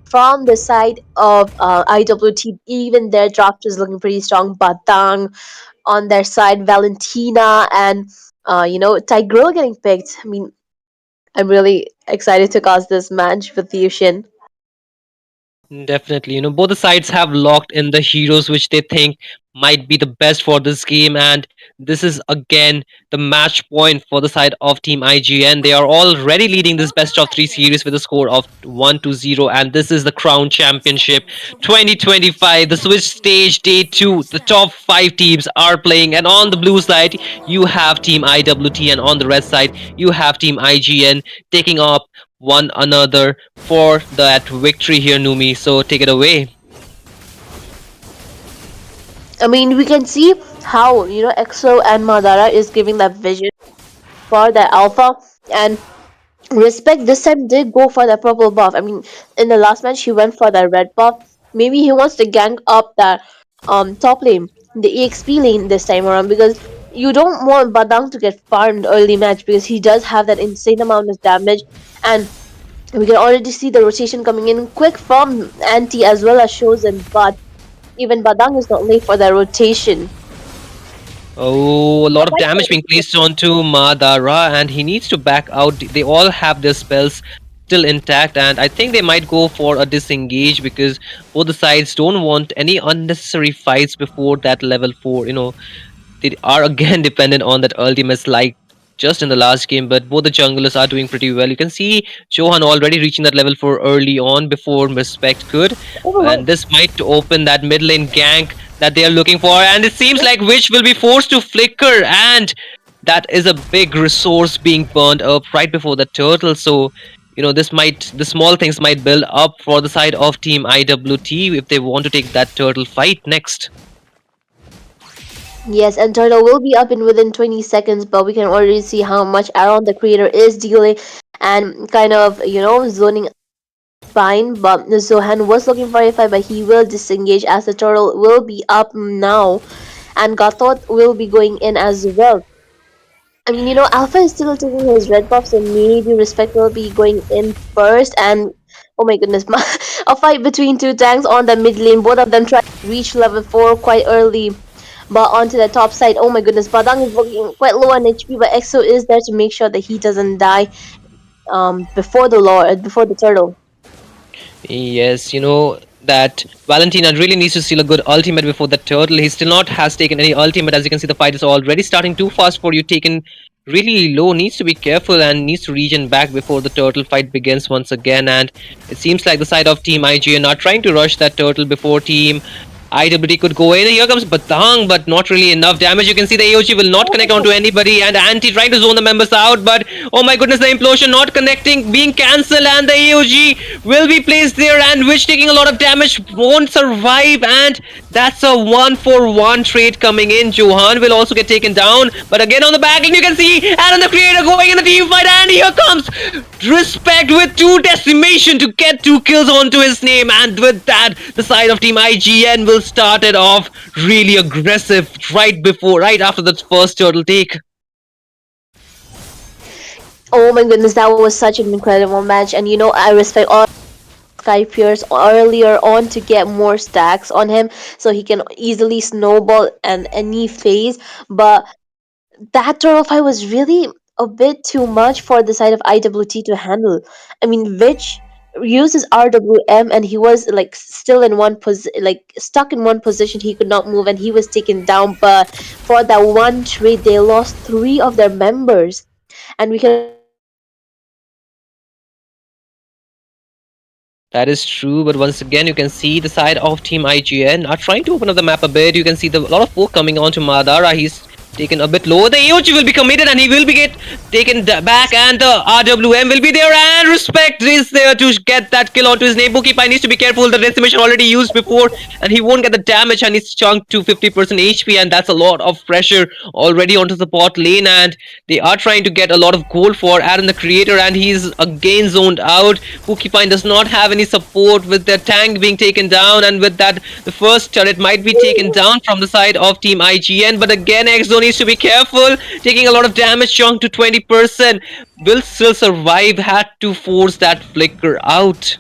from the side of IWT, even their draft is looking pretty strong. Batang on their side, Valentina, and Tigreal getting picked. I'm really excited to cause this match with Yushin. Definitely. Both the sides have locked in the heroes which they think might be the best for this game, and this is again the match point for the side of Team IGN. They are already leading this best of 3 series with a score of 1-0, and this is the Crown Championship 2025, the Switch Stage Day 2. The top 5 teams are playing, and on the blue side, you have Team IWT, and on the red side, you have Team IGN taking up one another for that victory here, Numi. So take it away. We can see how EXO and Madara is giving that vision for the alpha, and Respect this time did go for the purple buff. In the last match he went for the red buff. Maybe he wants to gang up that top lane, the EXP lane this time around, because you don't want Badang to get farmed early match because he does have that insane amount of damage, and we can already see the rotation coming in quick from Anti as well as Shozen, but even Badang is not late for that rotation. Oh, a lot of Right damage being placed onto Madara, and he needs to back out. They all have their spells still intact, and I think they might go for a disengage because both the sides don't want any unnecessary fights before that level 4. They are again dependent on that ultimates like just in the last game, but both the junglers are doing pretty well. You can see Johan already reaching that level 4 early on before Respect could, and this might open that mid lane gank that they are looking for, and it seems like Witch will be forced to flicker, and that is a big resource being burned up right before the turtle. So the small things might build up for the side of team IWT if they want to take that turtle fight next. Yes, and Turtle will be up in within 20 seconds, but we can already see how much Aaron, the creator, is dealing and kind of, zoning fine. But Zohan was looking for a fight, but he will disengage as the Turtle will be up now, and Gatot will be going in as well. I mean, Alpha is still taking his red buff, so maybe Respect will be going in first. And oh my goodness, a fight between two tanks on the mid lane. Both of them try to reach level 4 quite early. But onto the top side, oh my goodness, Badang is looking quite low on HP, but EXO is there to make sure that he doesn't die before the Lord, before the turtle. Yes, that Valentina really needs to steal a good ultimate before the turtle. He still not has taken any ultimate. As you can see, the fight is already starting too fast for you. Taken really low, needs to be careful and needs to regen back before the turtle fight begins once again. And it seems like the side of Team IGN are trying to rush that turtle before Team IWT could go in. Here comes Batang, but not really enough damage. You can see the AOG will not connect onto anybody, and Anti trying to zone the members out, but oh my goodness, the implosion not connecting, being cancelled, and the AOG will be placed there, and Witch taking a lot of damage, won't survive, and that's a 1-for-1 trade coming in. Johan will also get taken down, but again on the back end you can see Aaron the creator going in the team fight, and here comes Respect with 2 decimation to get 2 kills onto his name, and with that the side of Team IGN will start it off really aggressive right after the first turtle take. Oh my goodness, that was such an incredible match, and I respect all Sky Pierce earlier on to get more stacks on him so he can easily snowball and any phase, but that turtle fight was really a bit too much for the side of IWT to handle. I mean, Vich uses RWM and he was like still in one position, like stuck in one position. He could not move and he was taken down. But for that one trade, they lost 3 of their members, and we can. That is true, but once again, you can see the side of Team IGN are trying to open up the map a bit. You can see a lot of folk coming on to Madara. He's taken a bit lower. The AOG will be committed and he will be taken back, and the RWM will be there, and Respect is there to get that kill onto his name. Pokipie needs to be careful. The decimation already used before, and he won't get the damage, and he's chunked to 50% HP, and that's a lot of pressure already onto the bot lane, and they are trying to get a lot of gold for Aaron the creator, and he's again zoned out. Pokipie does not have any support with their tank being taken down, and with that the first turret might be taken down from the side of Team IGN, but again Exo needs to be careful, taking a lot of damage, chunk to 20%, will still survive, had to force that flicker out.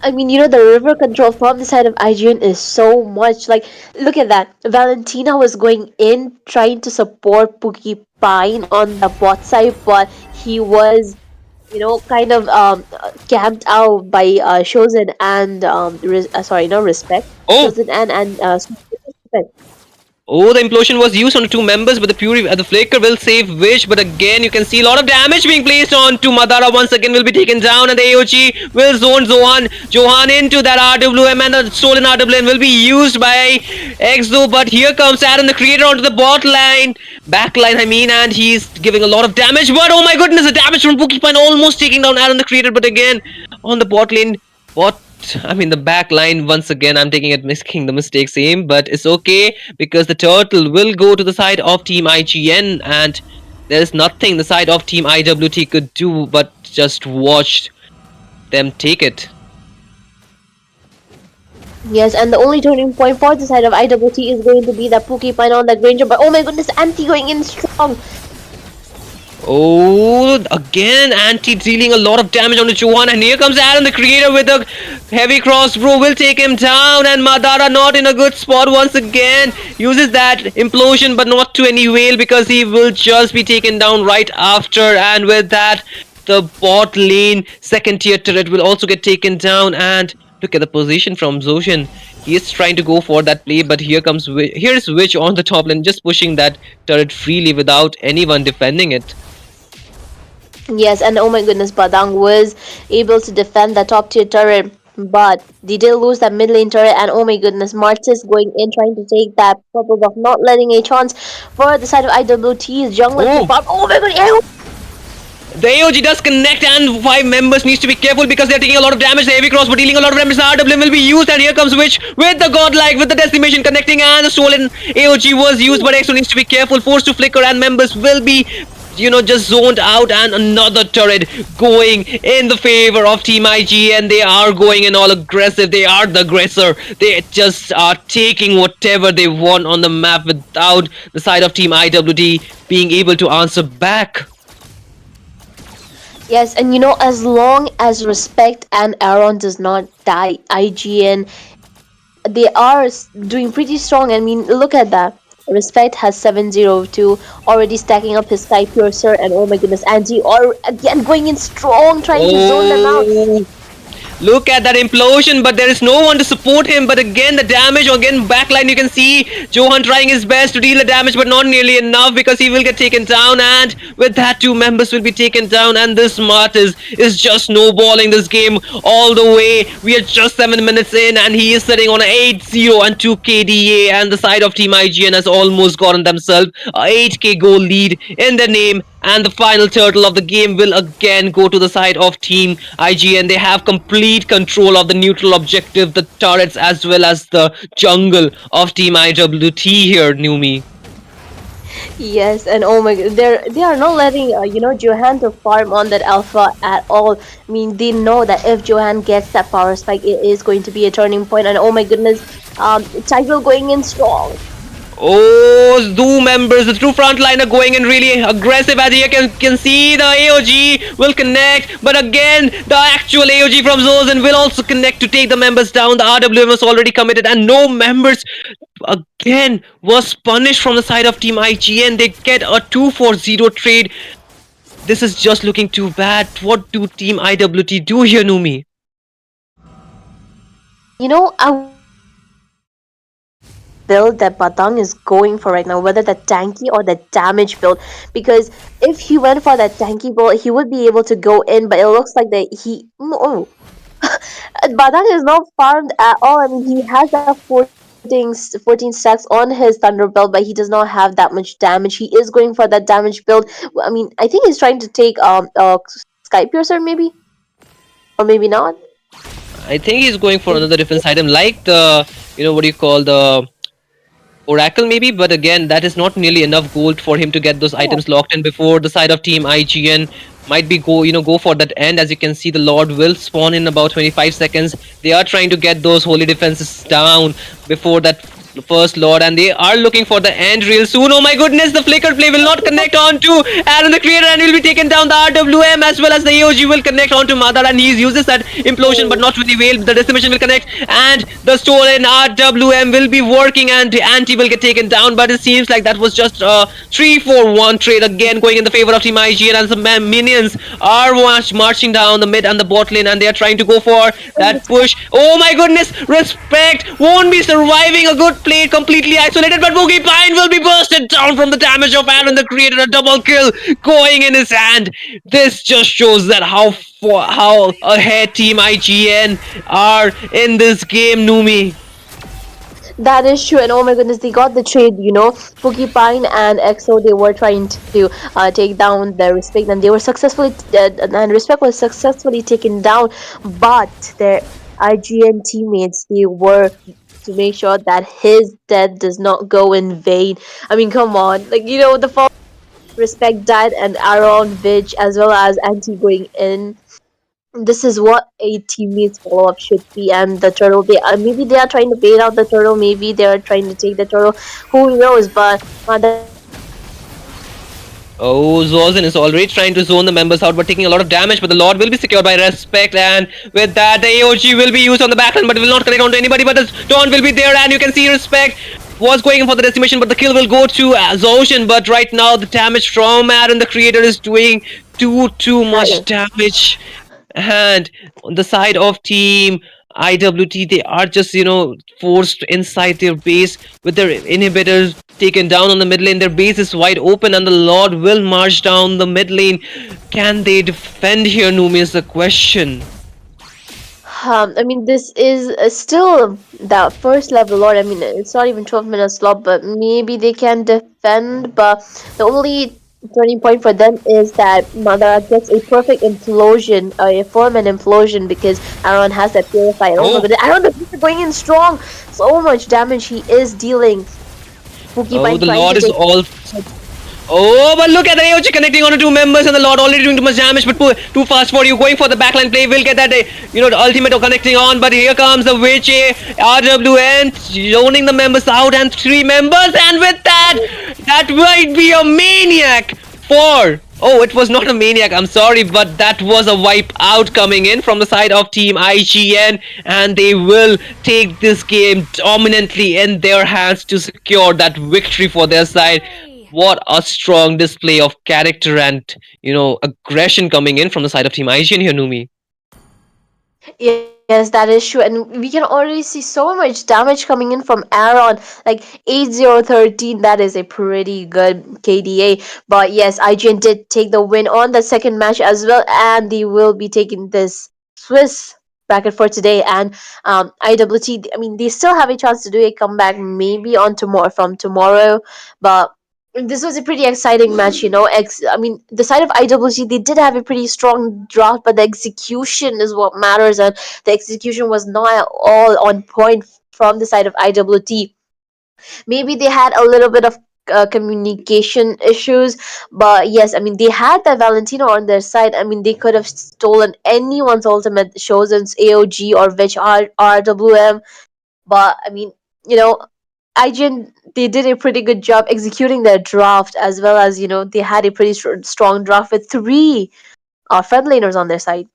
I mean, the river control from the side of IGN is so much. Like, look at that. Valentina was going in trying to support Pookie Pine on the bot side, but he was, kind of camped out by Shozen and Respect. Oh, Shozen and Respect. Oh, the implosion was used on 2 members, but the flicker will save Wish. But again, you can see a lot of damage being placed onto Madara. Once again, will be taken down, and the AOG will zone Johan into that RWM, and the stolen RWM will be used by Exo. But here comes Aaron, the creator, onto the back line, and he's giving a lot of damage. But oh my goodness, the damage from Pokipine almost taking down Aaron, the creator. But again, on the bot lane, the back line, once again, I'm making the mistake same, but it's okay because the turtle will go to the side of Team IGN, and there's nothing the side of Team IWT could do but just watch them take it. Yes, and the only turning point for the side of IWT is going to be that Pookie Pine on the Granger. But oh my goodness, Anti going in strong. Oh, again, Anti dealing a lot of damage on the Johan, and here comes Aaron, the creator, with a heavy crossbow, will take him down, and Madara not in a good spot once again. Uses that implosion, but not to any avail because he will just be taken down right after, and with that, the bot lane second tier turret will also get taken down, and look at the position from Zoshin. He is trying to go for that play, but here's Witch on the top lane, just pushing that turret freely without anyone defending it. Yes, and oh my goodness, Badang was able to defend the top tier turret, but they did lose that mid lane turret. And oh my goodness, Martis going in trying to take that purple buff, not letting a chance for the side of IWT's jungler to Oh, farm. Oh my god, the AOG does connect, and 5 members needs to be careful because they're taking a lot of damage. The heavy cross but dealing a lot of damage. The RWM will be used, and here comes Witch with the godlike, with the decimation connecting, and the stolen AOG was used, but Exo needs to be careful. Forced to flicker, and members will be just zoned out, and another turret going in the favor of Team IG, and they are going in all aggressive. They are the aggressor. They just are taking whatever they want on the map without the side of Team IWD being able to answer back. Yes, and as long as Respect and Aaron does not die, IGN, they are doing pretty strong. I mean, look at that. Respect has 702, already stacking up his Sky Piercer, and oh my goodness, Angie or again going in strong, trying to zone them out. Oh, look at that implosion, but there is no one to support him. But again, the damage, again, backline, you can see Johan trying his best to deal the damage, but not nearly enough because he will get taken down. And with that, 2 members will be taken down. And this is just snowballing this game all the way. We are just 7 minutes in, and he is sitting on an 8-0 and 2 KDA. And the side of Team IGN has almost gotten themselves a 8k goal lead in their name, and the final turtle of the game will again go to the side of Team IGN. They have complete control of the neutral objective, the turrets, as well as the jungle of Team IWT here, Numi. Yes, and oh my god, they are not letting Johan to farm on that alpha at all. I mean, they know that if Johan gets that power spike, it is going to be a turning point. And oh my goodness, Tiger going in strong. Oh, 2 members, the true frontliner going in really aggressive, as you can see the AOG will connect, but again the actual AOG from Zozen will also connect to take the members down. The RWM was already committed, and no members again was punished from the side of Team IGN. They get a 2-4-0 trade. This is just looking too bad. What do Team IWT do here, Numi? I build that Batang is going for right now, whether the tanky or the damage build. Because if he went for that tanky build, he would be able to go in, but it looks like that he no. Batang is not farmed at all. I mean, he has that 14 stacks on his Thunder belt, but he does not have that much damage. He is going for that damage build. I mean, I think he's trying to take Sky Piercer maybe, or maybe not. I think he's going for another defense item like the what do you call the Oracle maybe, but again that is not nearly enough gold for him to get those items locked in before the side of Team IGN might be go for that end. As you can see, the Lord will spawn in about 25 seconds. They are trying to get those holy defenses down before that first Lord, and they are looking for the end real soon. Oh my goodness, the flicker play will not connect on to Aaron the creator, and will be taken down. The RWM as well as the AOG will connect on to Madar, and he uses that implosion but not to the veil. The decimation will connect, and the stolen RWM will be working, and Anti will get taken down, but it seems like that was just a 3-4-1 trade again going in the favor of Team IGN, and some minions are marching down the mid and the bot lane, and they are trying to go for that push. Oh my goodness, Respect won't be surviving a good play, completely isolated, but Boogie Pine will be bursted down from the damage of Aaron the creator. A double kill going in his hand. This just shows that how ahead Team IGN are in this game, Numi. That is true, and oh my goodness, they got the trade. Pookie Pine and EXO, they were trying to take down the Respect, and they were successfully, and Respect was successfully taken down. But their IGN teammates, they were to make sure that his death does not go in vain. I mean, come on, the fall Respect died, and Aaron, Vidge, as well as Anti going in. this is what a teammate's follow up should be. And the turtle, they maybe they are trying to bait out the turtle, maybe they are trying to take the turtle. Who knows? But that is a pretty exciting match. Oh, Zozen is already trying to zone the members out, but taking a lot of damage. But the Lord will be secured by respect, and with that, the AOG will be used on the backline, but it will not connect onto anybody. But the Dawn will be there, and you can see respect was going in for the decimation, but the kill will go to Zoshin. But right now, the damage from Aaron, the creator, is doing too much damage. And on the side of team IWT, they are just forced inside their base with their inhibitors taken down on the mid lane. Their base is wide open, and the Lord will march down the mid lane. Can they defend here, Numi, is the question. I mean, this is still the first level lord. I mean, it's not even 12 minutes slot, but maybe they can defend. But the only turning point for them is that Mother gets a perfect implosion, a 4-man implosion, because Aaron has that purify. And oh my Oh, goodness, Aaron is going in strong. So much damage he is dealing. oh, Porcupine the trying Lord to is take. all. Oh, but look at the AOG connecting on to two members, and the Lord already doing too much damage, but too fast for you. Going for the backline play will get that, the ultimate of connecting on. But here comes the Witch RWN, zoning the members out, and three members, and with that, that might be a maniac for. Oh, it was not a maniac, I'm sorry, but that was a wipe out coming in from the side of Team IGN, and they will take this game dominantly in their hands to secure that victory for their side. What a strong display of character and aggression coming in from the side of Team IGN here, Numi. Yes, that is true. And we can already see so much damage coming in from Aaron. Like 8013, that is a pretty good KDA. But yes, IGN did take the win on the second match as well. And they will be taking this Swiss bracket for today. And IWT, I mean, they still have a chance to do a comeback maybe on tomorrow from tomorrow. But this was a pretty exciting match, you know. I mean, the side of IWC, they did have a pretty strong draft, but the execution is what matters, and the execution was not at all on point from the side of IWT. Maybe they had a little bit of communication issues, but yes, I mean, they had that Valentino on their side. I mean, they could have stolen anyone's ultimate, Shozen's AOG or Vich RWM, but I mean, you know, IGN, they did a pretty good job executing their draft, as well as they had a pretty strong draft with three front laners on their side.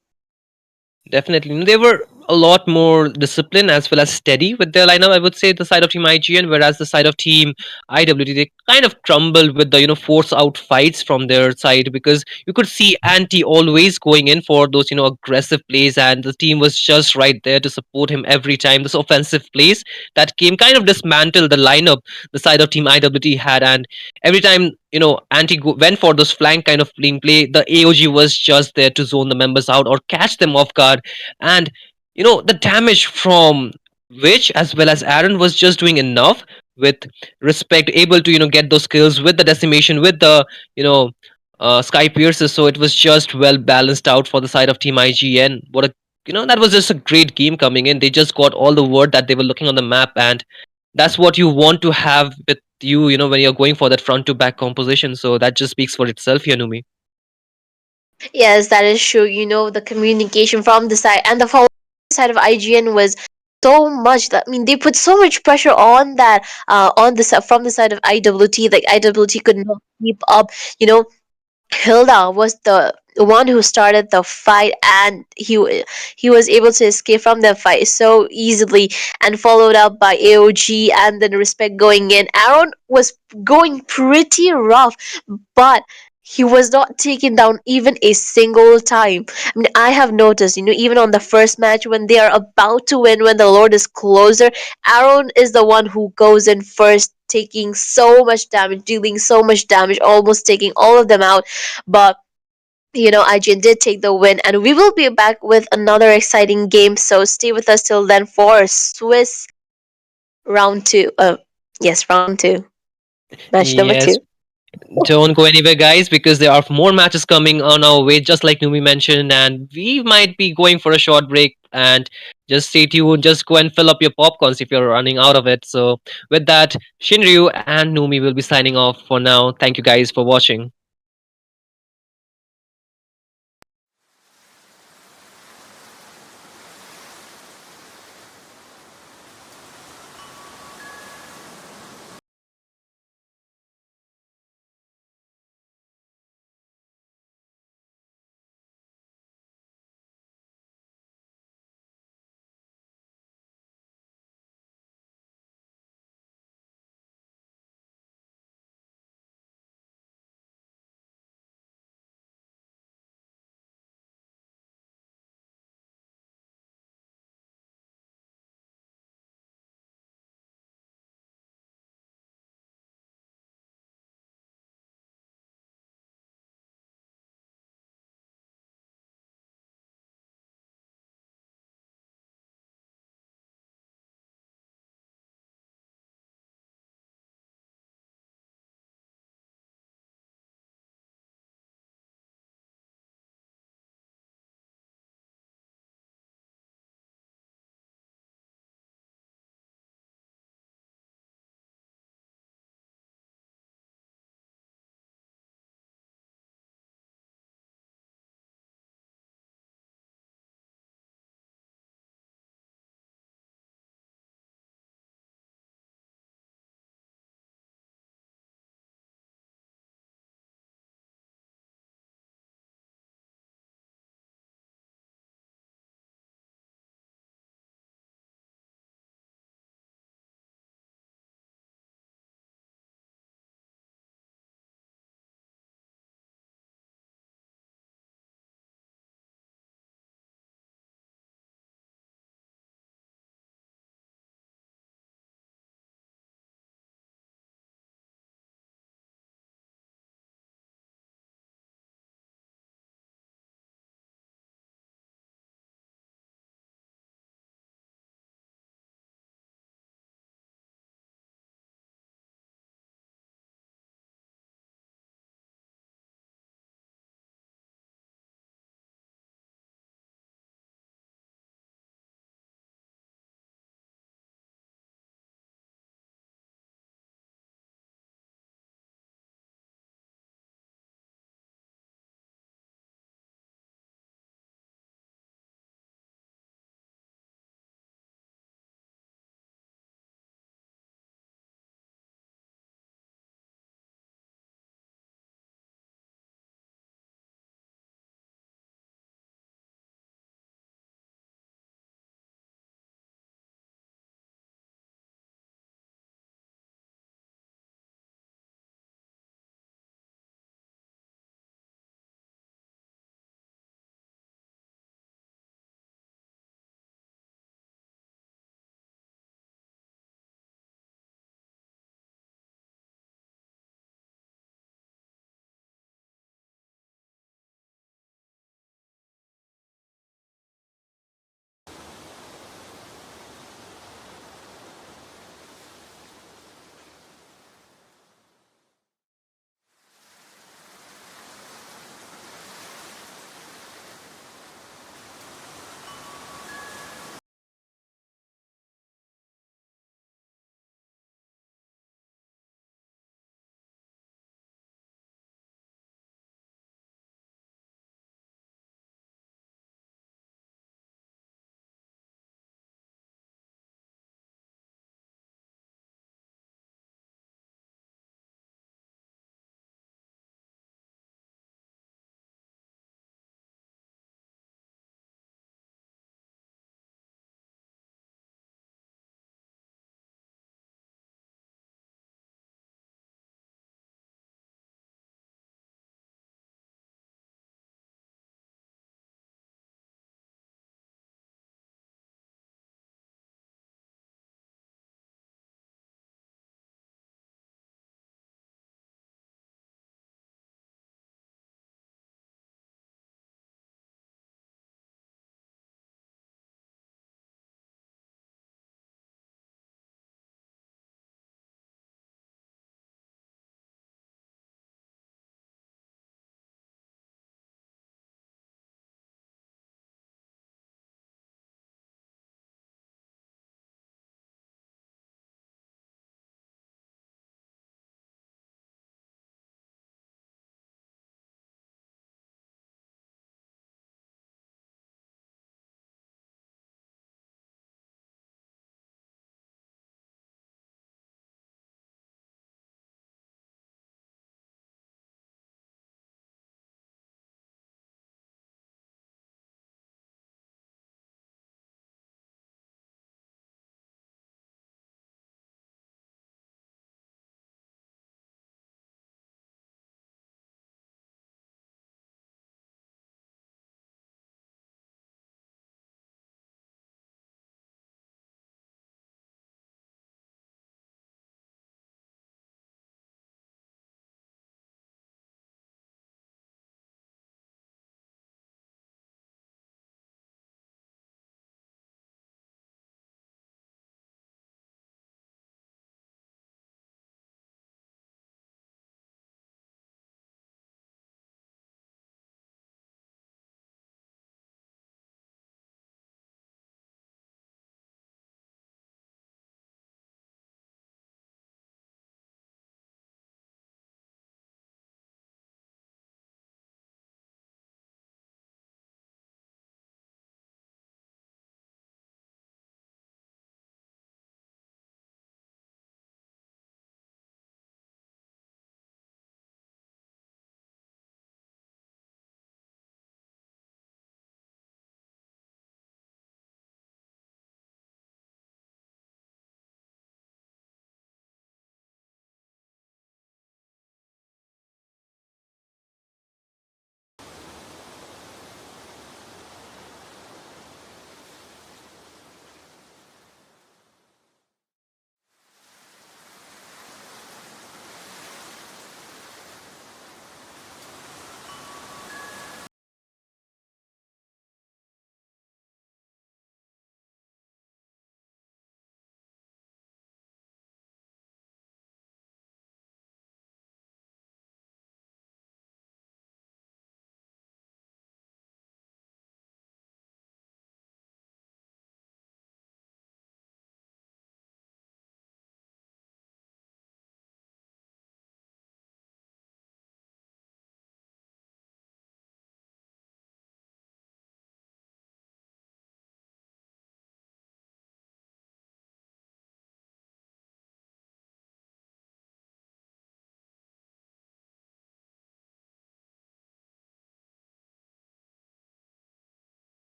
Definitely. They were a lot more disciplined as well as steady with their lineup, I would say, the side of Team IGN, whereas the side of Team IWT, they kind of crumbled with the, force out fights from their side, because you could see Anti always going in for those, aggressive plays, and the team was just right there to support him every time. This offensive plays that came kind of dismantled the lineup the side of Team IWT had, and every time went for those flank kind of play, the AOG was just there to zone the members out or catch them off guard. And the damage from Witch as well as Aaron was just doing enough with respect, able to get those kills with the decimation, with the Sky Pierces. So it was just well balanced out for the side of Team IGN. What a that was just a great game coming in. They just got all the word that they were looking on the map, and that's what you want to have with when you're going for that front to back composition. So that just speaks for itself here, Numi. Yes, that is true. The communication from the side and the whole side of IGN was so much that, I mean, they put so much pressure on that on the from the side of IWT. Like IWT could not keep up. Hilda was the one who started the fight, and he was able to escape from the fight so easily, and followed up by AOG and then Respect going in. Aaron was going pretty rough, but he was not taken down even a single time. I mean, I have noticed, even on the first match when they are about to win, when the Lord is closer, Aaron is the one who goes in first, taking so much damage, dealing so much damage, almost taking all of them out. But IGN did take the win, and we will be back with another exciting game. So stay with us till then for Swiss round two. Yes, round two, match number two. Yes, don't go anywhere, guys, because there are more matches coming on our way, just like Numi mentioned, and we might be going for a short break. And just stay tuned, just go and fill up your popcorns if you're running out of it. So with that, Shinryu and Numi will be signing off for now. Thank you guys for watching.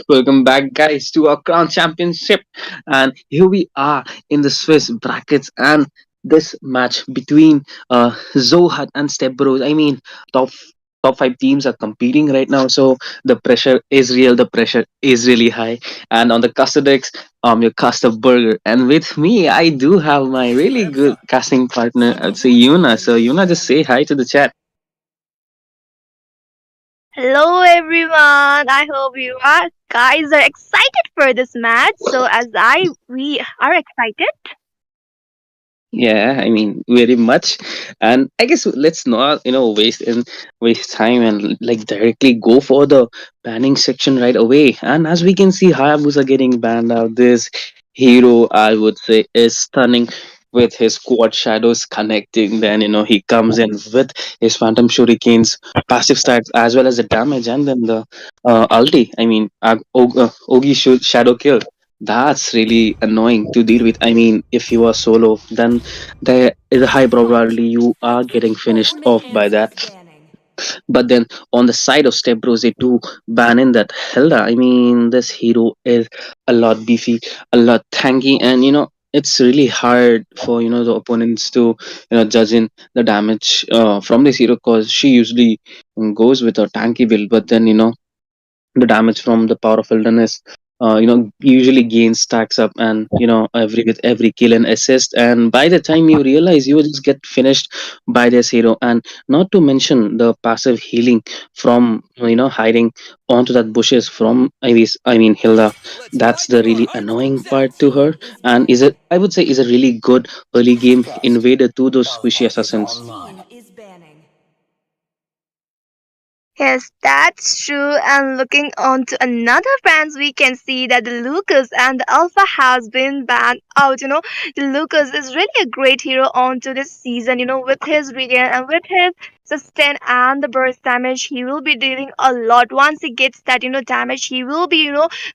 Welcome back, guys, to our Crown Championship. And here we are in the Swiss brackets, and this match between ZOHUNT and StepBros. I mean, top top five teams are competing right now, so the pressure is real. The pressure is really high. And on the caster decks, your caster burger, and with me, I do have my really good casting partner. I'd say Yuna. So Yuna, just say hi to the chat. Hello everyone. I hope you are guys are excited for this match. So as we are excited. Yeah, I mean, very much. And I guess let's not, waste time and like directly go for the banning section right away. And as we can see, Hayabusa getting banned out. This hero, I would say, is stunning with his quad shadows connecting. Then, he comes in with his Phantom Shurikens, passive stats, as well as the damage, and then the ulti. I mean, Ogi Shadow Kill. That's really annoying to deal with. I mean, if you are solo, then there is a high probability you are getting finished off by that. But then on the side of Step Bros, they do ban in that Hilda. I mean, this hero is a lot beefy, a lot tanky, and it's really hard for the opponents to judge in the damage from this hero because she usually goes with a tanky build, but then the damage from the power of wilderness usually gains stacks up, and every kill and assist, and by the time you realize, you will just get finished by this hero. And not to mention the passive healing from hiding onto that bushes from I mean Hilda. That's the really annoying part to her, and is it, I would say, is a really good early game invader to those squishy assassins. Yes, that's true. And looking on to another fans, we can see that the Lucas and the Alpha has been banned out. The Lucas is really a great hero onto this season. With his regen and with his sustain and the burst damage, he will be dealing a lot. Once he gets that damage, he will be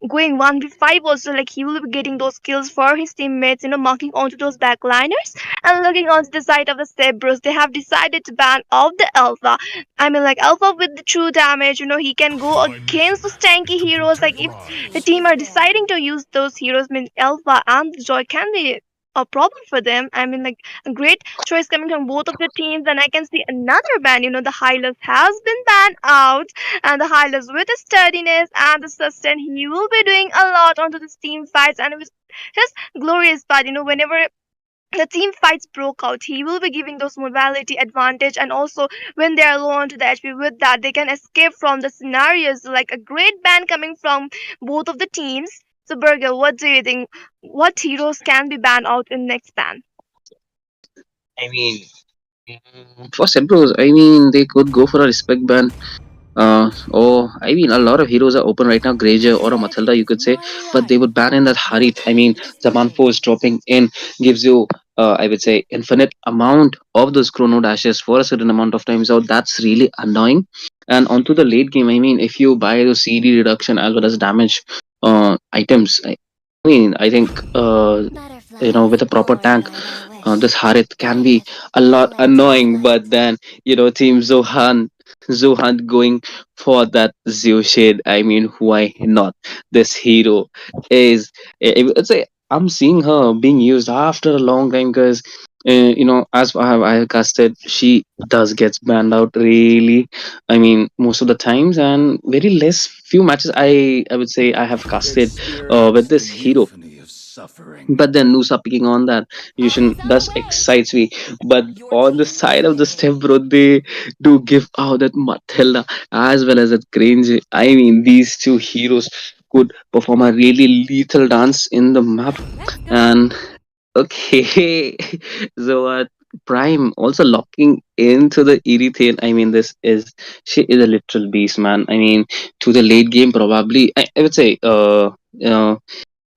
going 1v5 also. Like he will be getting those kills for his teammates. Marking onto those backliners. And looking onto the side of the StepBros, they have decided to ban out the Alpha. I mean, like Alpha with the true damage, he can go against those tanky heroes. Like if the team are deciding to use those heroes, means Alpha and Joy can be a problem for them. I mean, like a great choice coming from both of the teams. And I can see another ban. The Hylas has been banned out, and the Hylas with the sturdiness and the sustain, he will be doing a lot onto this team fights, and it was his glorious part. Whenever the team fights broke out, he will be giving those mobility advantage, and also when they are low onto the HP, with that they can escape from the scenarios. Like a great ban coming from both of the teams. So Burger, what do you think? What heroes can be banned out in next ban? I mean, for Sempros, I mean, they could go for a respect ban. I mean, a lot of heroes are open right now, Granger or a Matilda, you could say, but they would ban in that Harit. I mean, Zaman Force dropping in gives you, I would say, infinite amount of those chrono dashes for a certain amount of time. So that's really annoying. And onto the late game, I mean, if you buy the CD reduction as well as damage items, I mean, I think, with a proper tank, this Harit can be a lot annoying, but then, Team Zohan going for that Zio Shade. I mean, why not? This hero is, I'd say, I'm seeing her being used after a long time because, as far as I have casted, she does gets banned out really. I mean, most of the times, and very less few matches I would say I have casted with this hero. But then Nusa picking on that Yushin does excites me. But on the side of the step, bro, they do give out that Matilda as well as that Grange. I mean, these two heroes could perform a really lethal dance in the map. And okay, so Prime also locking into the Erythale. I mean, she is a literal beast, man. I mean, to the late game, probably I would say,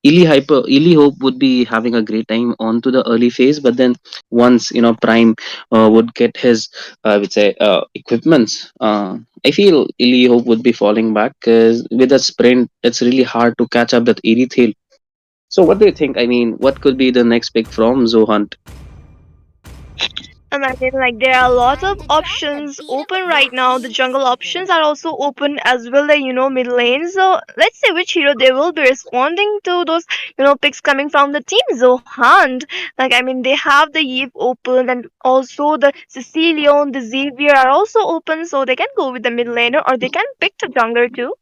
Ili Hope would be having a great time onto the early phase, but then once Prime would get his, I would say, equipments, I feel Ili Hope would be falling back because with a sprint, it's really hard to catch up that Erythale. So what do you think? I mean, what could be the next pick from ZOHUNT? Imagine like there are a lot of options open right now. The jungle options are also open as well, the mid lane. So let's see which hero they will be responding to those picks coming from the team Zohant. Like I mean they have the Eve open and also the Cecilion, the Xavier are also open, so they can go with the mid laner or they can pick the jungler too.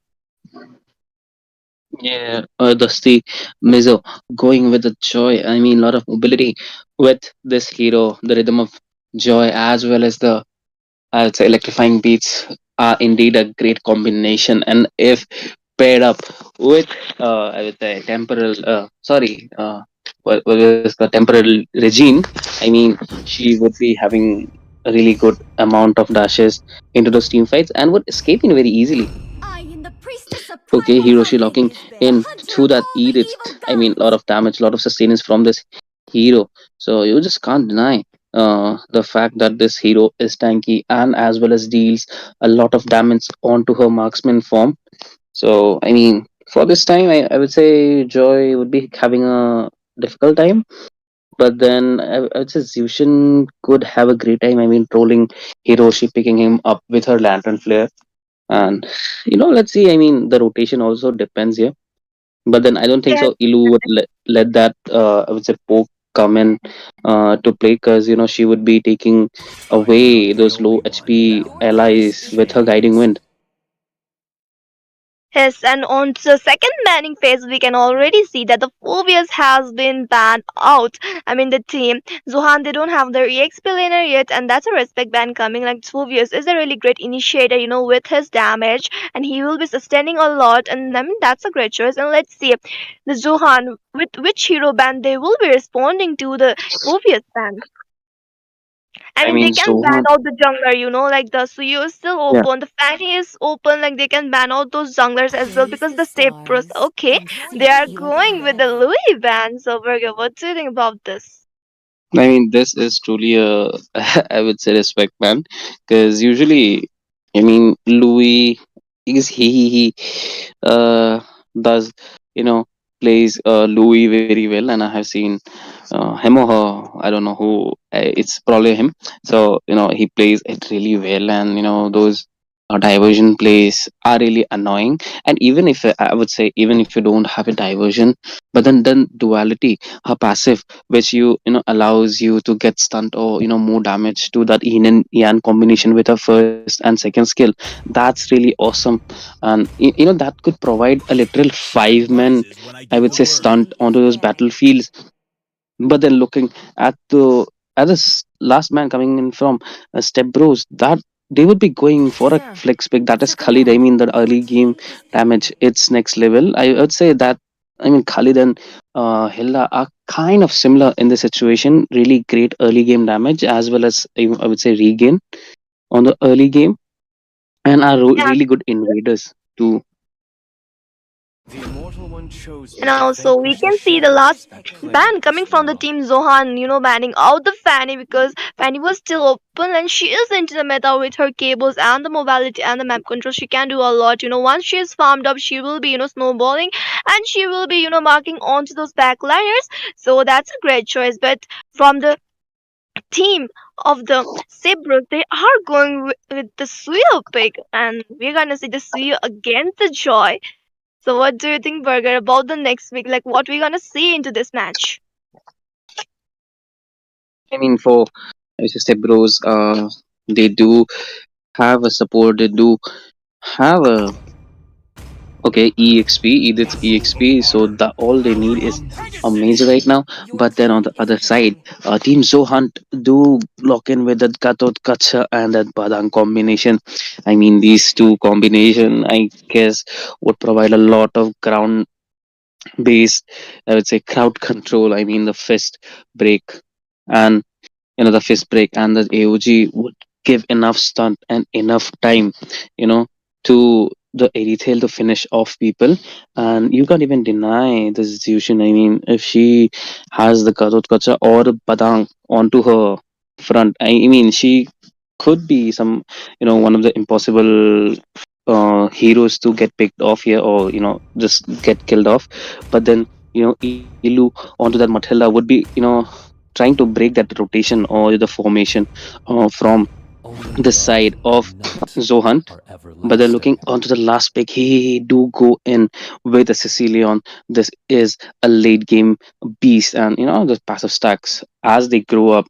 Yeah, Dusty Mizo going with the joy. I mean, a lot of mobility with this hero. The rhythm of joy as well as the I would say electrifying beats are indeed a great combination. And if paired up with I would say temporal what is the temporal regime, I mean she would be having a really good amount of dashes into those team fights and would escape in very easily. Okay, Hiroshi locking in to that edict. I mean, a lot of damage, a lot of sustenance from this hero. So you just can't deny the fact that this hero is tanky and as well as deals a lot of damage onto her marksman form. So I mean, for this time, I would say Joy would be having a difficult time. But then I would say Zushin could have a great time. I mean, trolling Hiroshi, picking him up with her lantern flare and let's see. I mean, the rotation also depends here, but then I don't think Yes. so. Ilu would let that I would say poke come in to play because she would be taking away those low HP allies with her guiding wind. Yes, and on the second banning phase, we can already see that the Phobias has been banned out. I mean, the team, Zohan, they don't have their EXP laner yet, and that's a respect ban coming. Like, Phobias is a really great initiator, with his damage, and he will be sustaining a lot, and I mean, that's a great choice. And let's see, the Zohan, with which hero ban they will be responding to the Phobias ban. I I mean, they mean, can ban Zohan, out the jungler, like the Suyo is still yeah. open, the Fanny is open, like they can ban out those junglers as well because the StepBros, okay, they are going with the Louis ban. So, Virgo, what do you think about this? I mean, this is truly a I would say respect man, because usually, I mean, Louis is he does you know plays Louis very well, and I have seen him or her. I don't know who. It's probably him. So he plays it really well, and those diversion plays are really annoying. And even if I would say, even if you don't have a diversion, but then duality, her passive, which allows you to get stunned or more damage to that yin and yang combination with her first and second skill. That's really awesome, and that could provide a literal 5 men, I would say, stunt onto those battlefields. But then looking at the last man coming in from StepBros, that they would be going for a flex pick, that is Khalid. I mean, the early game damage, it's next level. I would say that, I mean, Khalid and Hilda are kind of similar in this situation. Really great early game damage as well as I would say regain on the early game, and are Yeah, really good invaders too. and also we can see the last ban coming from the team Zohan, banning out the Fanny because Fanny was still open and she is into the meta with her cables and the mobility and the map control. She can do a lot. Once she is farmed up, she will be, snowballing and she will be, marking onto those backliners. So that's a great choice. But from the team of the Sabres, they are going with the Suyo pick, and we're gonna see the Suyo against the Joy. So what do you think, Burger, about the next week? Like what we're gonna see into this match? I mean, for I would say Bros, they do have a support. They do have a okay exp, it's exp, so the all they need is a major right now. But then on the other side, team Zohunt do lock in with that Katot Kacha and that Badang combination. I mean, these two combination, I guess, would provide a lot of ground based, I would say, crowd control. I mean, the fist break and the fist break and the AOG would give enough stunt and enough time, you know, to the Erithel to finish off people. And you can't even deny the situation. I mean, if she has the Karot Kacha or Badang onto her front, I mean, she could be one of the impossible heroes to get picked off here, or just get killed off. But then Ilu onto that Matilda would be trying to break that rotation or the formation from the side of Zohunt. But then looking onto the last pick, he do go in with a Sicilian. This is a late game beast, and the passive stacks as they grow up,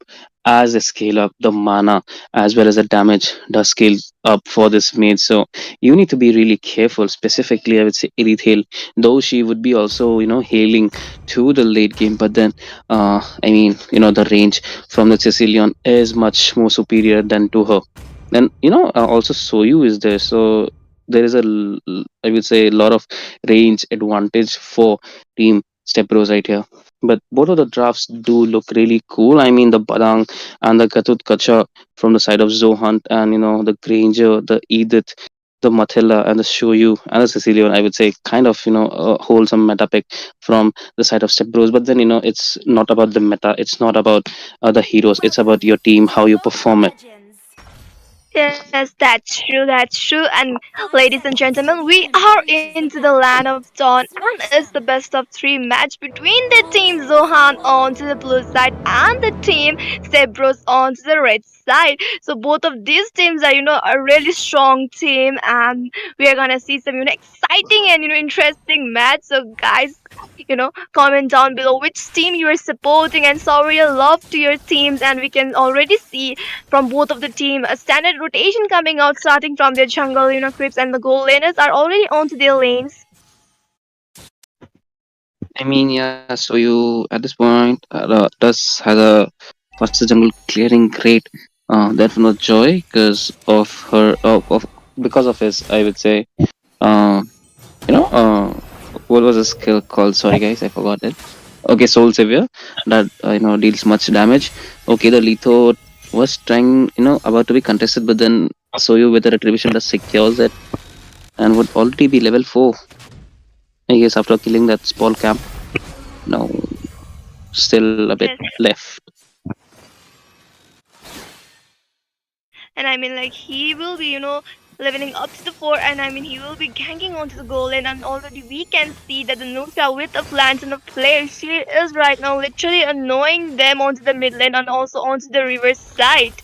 as they scale up, the mana as well as the damage does scale up for this maid. So you need to be really careful. Specifically, I would say Edith Hale, though she would be also hailing to the late game, but then the range from the Sicilian is much more superior than to her. And also Soyu is there, so there is I would say a lot of range advantage for team StepBros right here. But both of the drafts do look really cool. I mean, the Badang and the Gatut Kacha from the side of Zohunt, and the Granger, the Edith, the Mathilda, and the Shoyu, and the Sicilian, I would say, kind of a wholesome meta pick from the side of StepBros. But then it's not about the meta, it's not about the heroes, it's about your team, how you perform it. Yes, that's true, that's true. And ladies and gentlemen, we are into the land of Dawn, and it's the best of three match between the team Zohan onto the blue side and the team Zebros onto the red side. So both of these teams are, a really strong team, and we are gonna see some, exciting and interesting match. So guys, comment down below which team you are supporting and show your love to your teams. And we can already see from both of the team a standard rotation coming out, starting from their jungle, creeps, and the goal laners are already onto their lanes. I mean, yeah, so you at this point does has a first jungle clearing great. That was Joy because of her because of his, I would say, uh, you know uh, what was the skill called? Sorry guys, I forgot it. Okay, Soul Savior that deals much damage. Okay, the Litho was trying about to be contested, but then Soyu with the retribution that secures it and would already be level 4. I guess after killing that small camp. No, still a bit Yes. left. And I mean, like, he will be, leveling up to the 4, and I mean, he will be ganking onto the goal lane. And already we can see that the Nusha with a plant and a player, she is right now literally annoying them onto the mid lane and also onto the river side.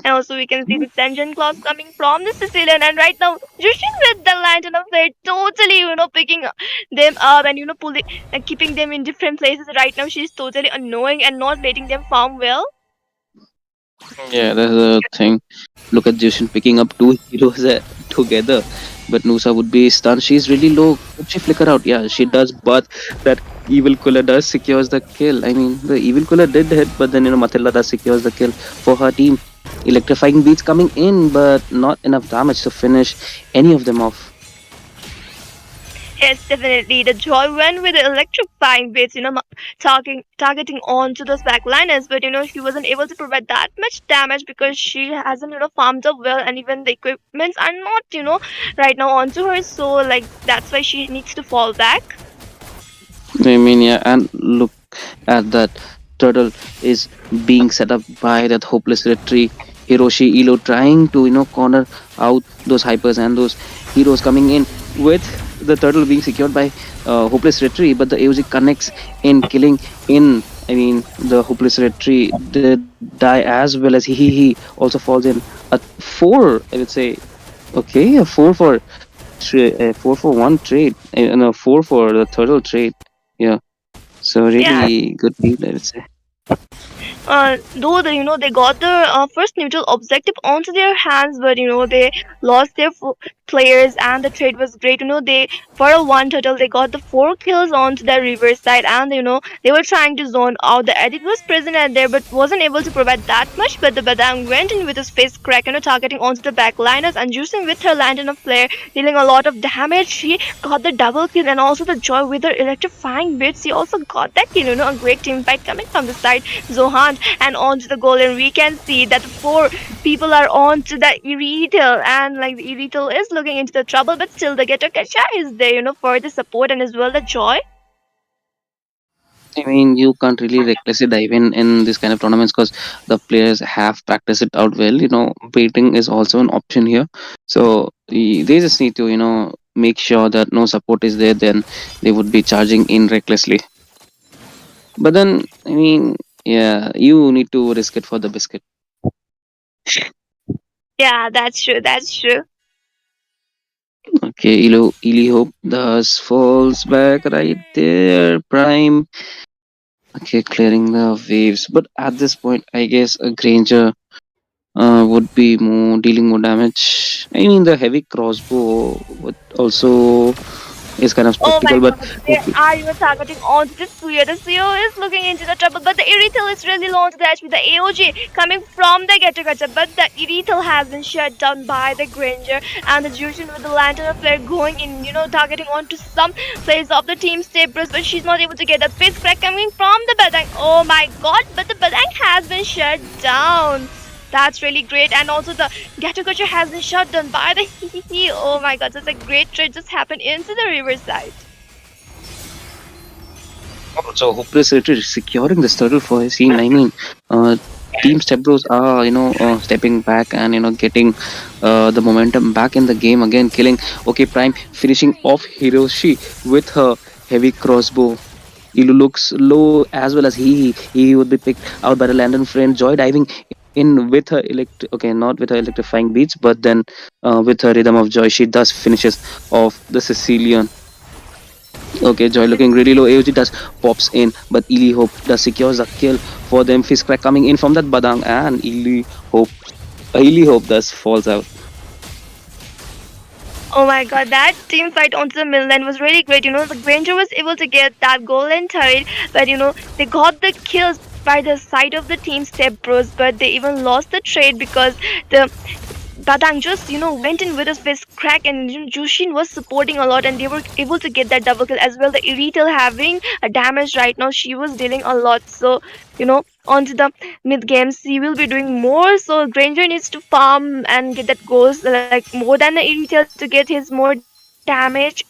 And also we can see the Senjin clause coming from the Sicilian, and right now Jushin with the Lantern of Fate totally, picking them up and pulling and keeping them in different places. Right now she's totally annoying and not letting them farm well. Yeah, that's the thing. Look at Jushin picking up two heroes together, but Nusa would be stunned. She's really low. Could she flicker out? Yeah, she does, but that evil cooler does secures the kill. I mean, the evil cooler did hit, but then Matilda does secures the kill for her team. Electrifying beats coming in, but not enough damage to finish any of them off. Yes, definitely. The Joy went with the electrifying bits, targeting on to those backliners, but she wasn't able to provide that much damage because she hasn't, farmed up well, and even the equipments are not, right now onto her. So like that's why she needs to fall back. I mean, yeah, and look at that. Turtle is being set up by that hopeless retreat. Hiroshi Ilo trying to, corner out those hypers and those heroes coming in with the turtle being secured by hopeless retreat, but the AOG connects in killing in. I mean, the hopeless retreat did die as well as he also falls in a 4. I would say, okay, a 4 for 1 trade and a 4 for the turtle trade. Yeah. So really good deal, I would say. Though they got the first neutral objective onto their hands, but they lost their players, and the trade was great. They for a 1 total they got the 4 kills onto the river side, and they were trying to zone out. The edit was present at there, but wasn't able to provide that much. But the Badang went in with his face crack, targeting onto the backliners, and Juicing with her lantern of flare, dealing a lot of damage. She got the double kill, and also the Joy with her electrifying bits. She also got that kill. A great team fight coming from the side ZOHUNT, and onto the goal, and we can see that 4 people are onto the Irithel, and like the Irithel is looking into the trouble, but still the Getter Kacha is there, for the support and as well the Joy. I mean, you can't really recklessly dive in this kind of tournaments because the players have practiced it out well. Baiting is also an option here, so they just need to make sure that no support is there. Then they would be charging in recklessly. But then, I mean, Yeah, you need to risk it for the biscuit. Yeah, that's true. That's true. Okay, Elo Hope thus falls back right there. Prime. Okay, clearing the waves. But at this point, I guess a Granger would be more dealing more damage. I mean, the heavy crossbow would also is kind of Oh my spectacle, but god, they are even targeting onto the Suyo. The Suyo is looking into the trouble, but the Irithel is really low onto the HP. The AOG coming from the Getter Gacha, but the Irithel has been shut down by the Granger and the Jushin with the Lantern of Flare going in, targeting onto some place of the team StepBros, but she's not able to get that face crack coming from the Badang. Oh my god, but the Badang has been shut down. That's really great, and also the Gato Gacha has been shut down by the Hihihi. Oh my god, such a great trade just happened into the riverside. so hopeless retreat securing this turtle for his team. I mean, Team StepBros are stepping back and getting the momentum back in the game again, killing. Okay, Prime finishing off Hiroshi with her heavy crossbow. Ilu looks low as well as he would be picked out by the Landon friend. Joy diving in with her not with her electrifying beats, but then with her rhythm of joy, she thus finishes off the Sicilian. Okay, Joy looking really low. AOG does pops in, but Ely Hope does secures the kill for them. Fist crack coming in from that Badang, and Ely Hope does falls out. Oh my god, that team fight onto the middle line was really great. The Granger was able to get that golden turret, but they got the kills by the side of the team Step Bros, but they even lost the trade because the Badang just, went in with his fist crack, and Jushin was supporting a lot, and they were able to get that double kill as well. The Iritel having a damage right now, she was dealing a lot. So, onto the mid game, she will be doing more. So Granger needs to farm and get that goals like more than the Iritel to get his more damage.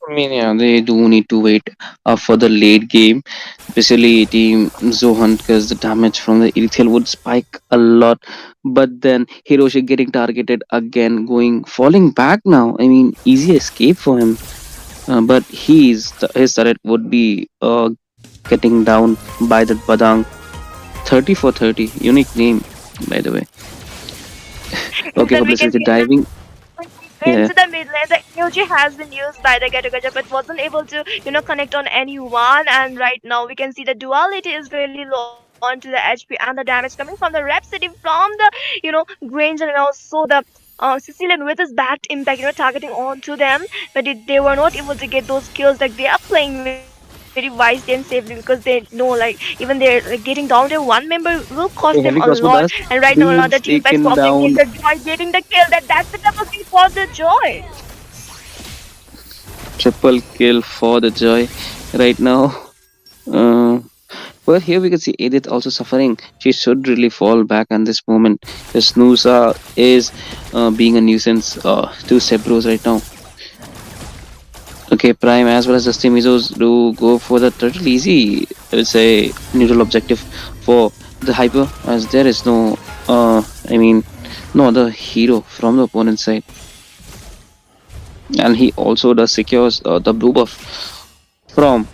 I mean, yeah, they do need to wait for the late game, especially Team ZOHUNT, because the damage from the Ethereal would spike a lot. But then Hiroshi getting targeted again, falling back now. I mean, easy escape for him. But his turret would be getting down by the Badang. 30 for 30. Unique name, by the way. And Okay, then we can publicity see diving. Yeah. into the mid lane. The energy has been used by the Gato Gacha, but wasn't able to, connect on anyone. And right now we can see the duality is really low onto the HP and the damage coming from the Rhapsody from the, Granger, and also the Sicilian with his bad impact, targeting onto them, but they were not able to get those kills. Like they are playing very wise and safely because they know, like even they're like, getting down there, one member will cost them a Okay, heavy lot. crossbow And does right now another team being fight swapping in the taken Joy down. getting the kill. That's the double kill for the Joy. Triple kill for the Joy right now. Uh, Well, here we can see Edith also suffering. She should really fall back at this moment. The Snooza is being a nuisance to StepBros right now. Okay, Prime as well as the Stimizos do go for the turtle easy, I would say, neutral objective for the Hyper, as there is I mean, no other hero from the opponent side. And he also does secures the blue buff from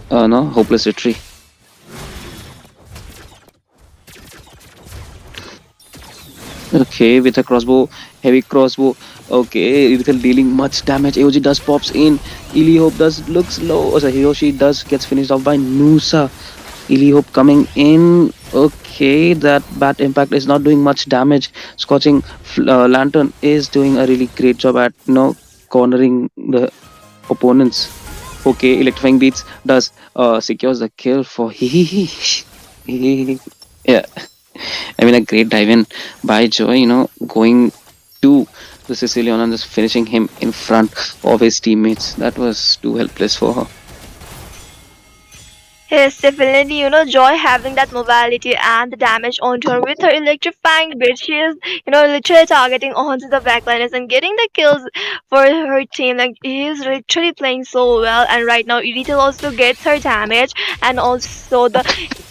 no Hopeless Retreat. Okay, with a crossbow, heavy crossbow. Okay, with dealing much damage. AOG does pops in. Ili Hope does looks low. Oh, sorry, Hiroshi does gets finished off by Nusa. Ili Hope coming in. Okay, that bad impact is not doing much damage. Scorching Lantern is doing a really great job at cornering the opponents. Okay, electrifying beats does secures the kill for yeah. I mean, a great dive in by Joy, going to the Sicilian and just finishing him in front of his teammates. That was too helpless for her. Yes, definitely, Joy having that mobility and the damage onto her with her electrifying bit. She is, literally targeting onto the backliners and getting the kills for her team. Like, he is literally playing so well. And right now, Irithel also gets her damage. And also, the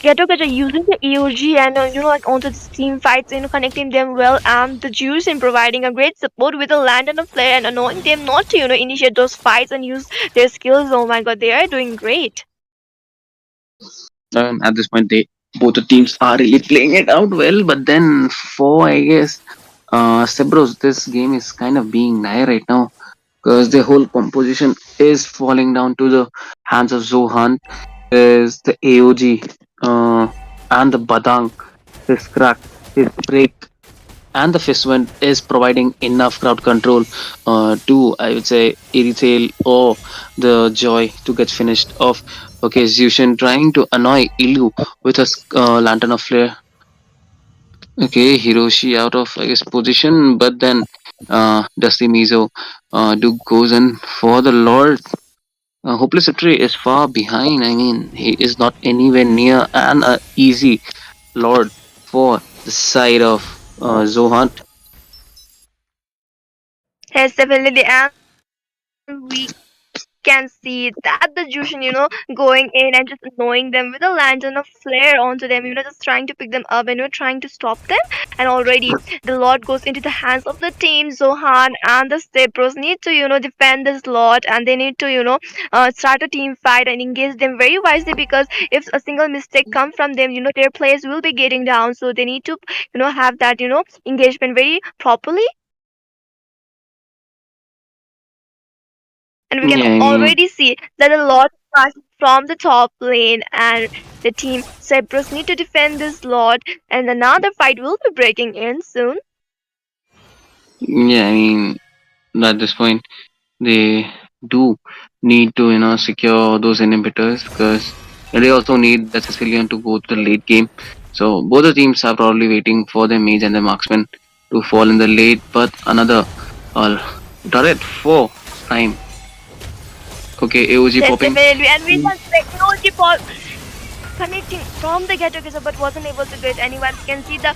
Geto Gacha using the EOG and, like, onto the team fights, connecting them well. And the Juice in providing a great support with a land and a flare and annoying them not to, initiate those fights and use their skills. Oh my god, they are doing great. At this point, they both the teams are really playing it out well. But then for I guess StepBros, this game is kind of being nigh right now because the whole composition is falling down to the hands of ZOHUNT. Is the AOG and the Badang, his crack, his break, and the Fistwind is providing enough crowd control to, I would say, irritate or the Joy to get finished off. Okay, Zushin trying to annoy Ilyu with a Lantern of Flare. Okay, Hiroshi out of, I guess, position, but then Dusty Mizo do goes in for the Lord. Hopeless Victory is far behind. I mean, he is not anywhere near an easy Lord for the side of Zohant. Yes, definitely. And we can see that the Jushin, going in and just annoying them with a lantern of flare onto them, just trying to pick them up and trying to stop them. And already the Lord goes into the hands of the team. Zohan and the StepBros need to, defend this lot, and they need to, start a team fight and engage them very wisely, because if a single mistake come from them, their players will be getting down. So they need to, have that, engagement very properly. And we can Yeah, I mean, already see that a lot passes from the top lane, and the team Cyprus need to defend this lot, and another fight will be breaking in soon. yeah, I mean, at this point, they do need to, secure those inhibitors because they also need the Sicilian to go to the late game. So both the teams are probably waiting for their mage and their marksman to fall in the late, but another uh, turret for Prime. Okay, AOG Yes, popping. definitely. And we can say Yoji Paul connecting from the ghetto kisser but wasn't able to get anyone. We can see the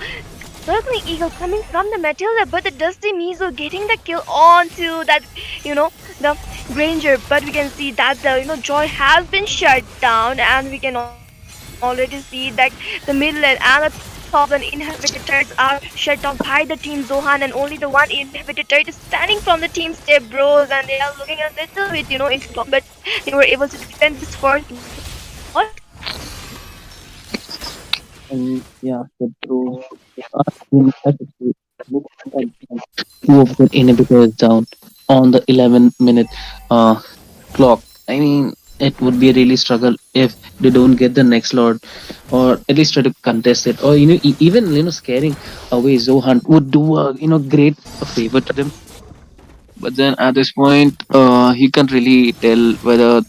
circling eagle coming from the Matilda, but the Dusty Mizo getting the kill onto that, the Granger. But we can see that the, Joy has been shut down, and we can already see that the middle lane and the top lane inhibitor turrets are shut down by the team Zohan, and only the one inhibitor turret is standing from the team StepBros, and they are looking a little bit, into trouble, but they were able to defend this first lot. Yeah, the pros are in effective. Two of the inhibitors down on the 11-minute clock. I mean, it would be a really struggle if they don't get the next lord, or at least try to contest it, or even scaring away Zohan would do a great favor to them. But then at this point, you can't really tell whether